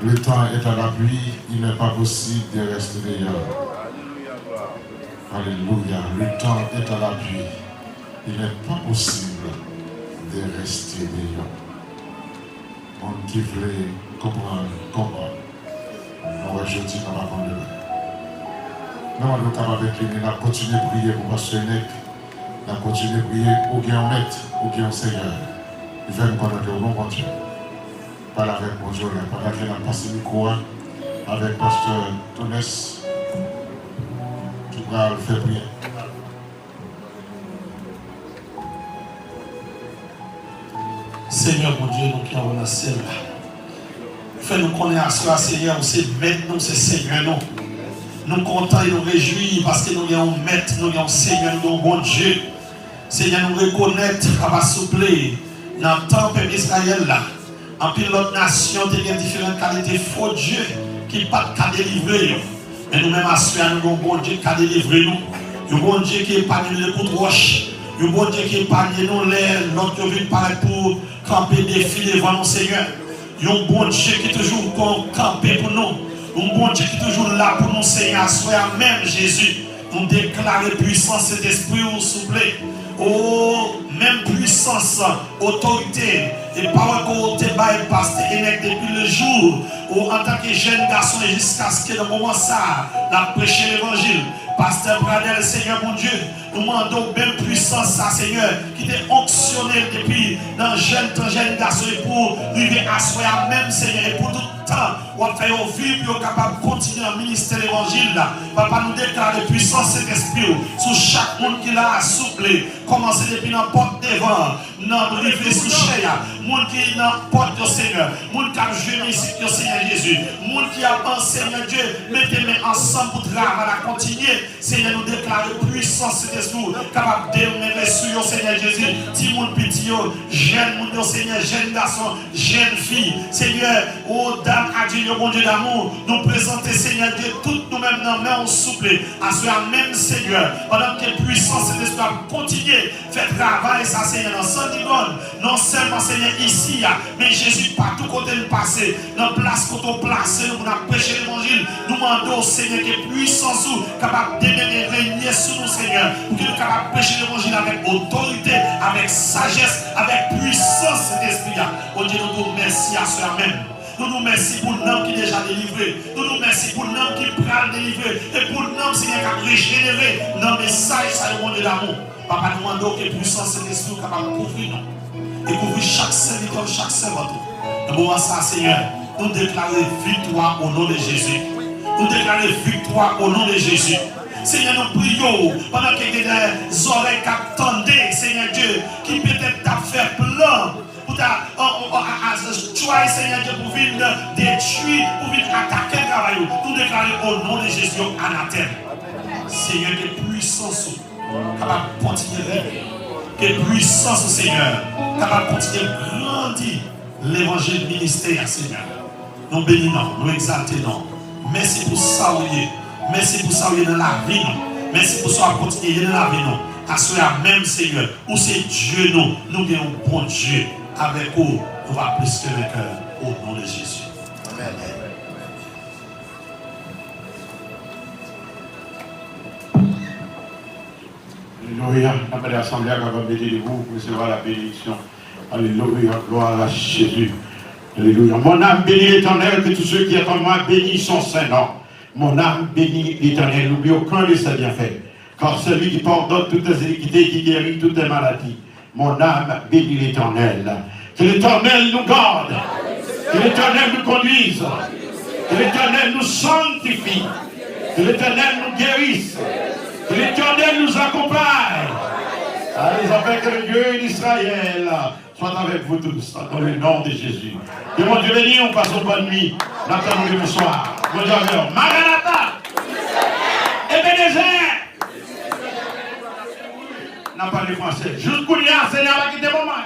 Le temps est à la pluie, il n'est pas possible de rester dehors. Alléluia, le temps est à la pluie, il n'est pas possible de rester dehors. On qui voulait comprendre comment on va jeter dans la bande de main. Nous allons capables d'incliner, nous continuer à prier pour Pasteur Nec, nous continuer à prier pour qu'il y ait un maître, pour qu'il y ait un Seigneur. Il va me connaître au nom de Dieu. Parle avec mon Dieu, pendant qu'il a passé le micro avec Pasteur Tonès, qui va le faire prier. Seigneur, mon Dieu, nous qui avons dans le ciel là. Fais-nous connaître à cela, Seigneur, c'est maître, nous, c'est Seigneur, nous. Nous comptons et nous réjouissons parce que nous avons un maître, nous avons un Seigneur, nous avons un bon Dieu. Seigneur, nous reconnaître, à va souffler dans le temple d'Israël là. En pile l'autre nation, il y a différentes qualités, faux Dieu qui ne peuvent pas délivrer. Mais nous-mêmes, nous avons un bon Dieu qui a délivré nous. Un bon Dieu qui épargne les coups de roche. Un bon Dieu qui épargne nous, l'autre qui vient paraître pour camper des filles devant nous, Seigneur. Un bon Dieu qui est toujours camper pour nous. Un bon Dieu qui est toujours là pour nous, Seigneur. Soyez même Jésus. Nous déclarer puissance cet esprit, s'il vous plaît. Oh, même puissance, autorité, et paroles qu'on te baille, pasteur Enek, depuis le jour où, en tant que jeune garçon, et jusqu'à ce que dans le moment ça, la prêcher l'évangile. Pasteur Pradel, Seigneur mon Dieu, nous demandons même puissance, ça, Seigneur, qui t'est onctionné depuis dans jeune garçon, et pour arriver à soi même, Seigneur, et pour tout temps, on va faire vivre, pour capable de continuer à ministrer l'évangile là. Papa, nous déclarer puissance cet esprit sur chaque monde qui l'a assouplé. Commencer depuis la porte devant, dans le rivière sous chair, monde qui est dans la porte du Seigneur, monde qui a jeûné ici, au Seigneur Jésus, monde qui a pensé, Seigneur Dieu, mettez les mains ensemble pour travailler, à continuer. Seigneur, nous déclarer puissance cet esprit, capable de démarrer sur Seigneur Jésus, petit monde petit, jeune monde, Seigneur, jeune garçon, jeune fille, Seigneur, oh dame, adieu, bon Dieu d'amour, nous présenter, Seigneur Dieu, toutes nous-mêmes dans mains souple, à ce même Seigneur, pendant que puissance cet esprit continue. Fait travail, ça Seigneur, dans Sandigon, non seulement Seigneur ici, mais Jésus partout côté le passé, dans place qu'on a placé, nous avons prêché l'évangile, nous demandons Seigneur que puissance capable de régner sur nous Seigneur, pour que nous capables de prêcher l'évangile avec autorité, avec sagesse, avec puissance d'esprit. Oh Dieu, nous vous remercions à cela même. Nous nous remercions pour l'homme qui est déjà délivré. Nous nous remercions pour l'homme qui prend le délivrer. Et pour l'homme Seigneur qui a régénéré dans le message, ça le monde de l'amour. Papa, nous demandons que puissance et l'esprit capable de couvrir nous. Et couvrir chaque serviteur, chaque servante. Et pour ça, Seigneur, nous déclarons victoire au nom de Jésus. Nous déclarons victoire au nom de Jésus. Seigneur, nous prions pendant qu'il y a des oreilles qui attendent, Seigneur Dieu, qui peut-être t'a fait plan pour ta choix, Seigneur Dieu, pour venir détruire, pour venir attaquer le travail. Nous déclarons au nom de Jésus anathème. Seigneur, que puissance capable de continuer, que puissance, Seigneur, capable de continuer à grandir l'évangile ministère, Seigneur. Nous bénissons, nous exaltons. Merci pour ça, oui. Merci pour ça, oui, dans la vie. Merci pour ça, continuer dans la vie. Parce que même Seigneur, où c'est Dieu nous avons un bon Dieu. Avec vous, on va plus que vainqueur au nom de Jésus. Amen. Alléluia. Après l'assemblée, capable de bénir vous pour recevoir la bénédiction. Alléluia. Gloire à Jésus. Alléluia. Mon âme bénit l'Éternel, que tous ceux qui attendent moi bénissent son Saint-Nom. Mon âme bénit l'Éternel, n'oublie aucun de ses bienfaits. Car celui qui pardonne toutes les iniquités, qui guérit toutes les maladies. Mon âme bénit l'Éternel. Que l'Éternel nous garde. Que l'Éternel nous conduise. Que l'Éternel nous sanctifie. Que l'Éternel nous guérisse. Que l'Éternel nous accompagne. Allez, afin que le Dieu d'Israël soit avec vous tous, dans le nom de Jésus. Que mon Dieu béni, on passe une bonne nuit. N'attendons le bonsoir. Mon Dieu, Maranatha. Ebenezer. N'a pas de français. Jusqu'où il y a, Seigneur, va quitter mon main.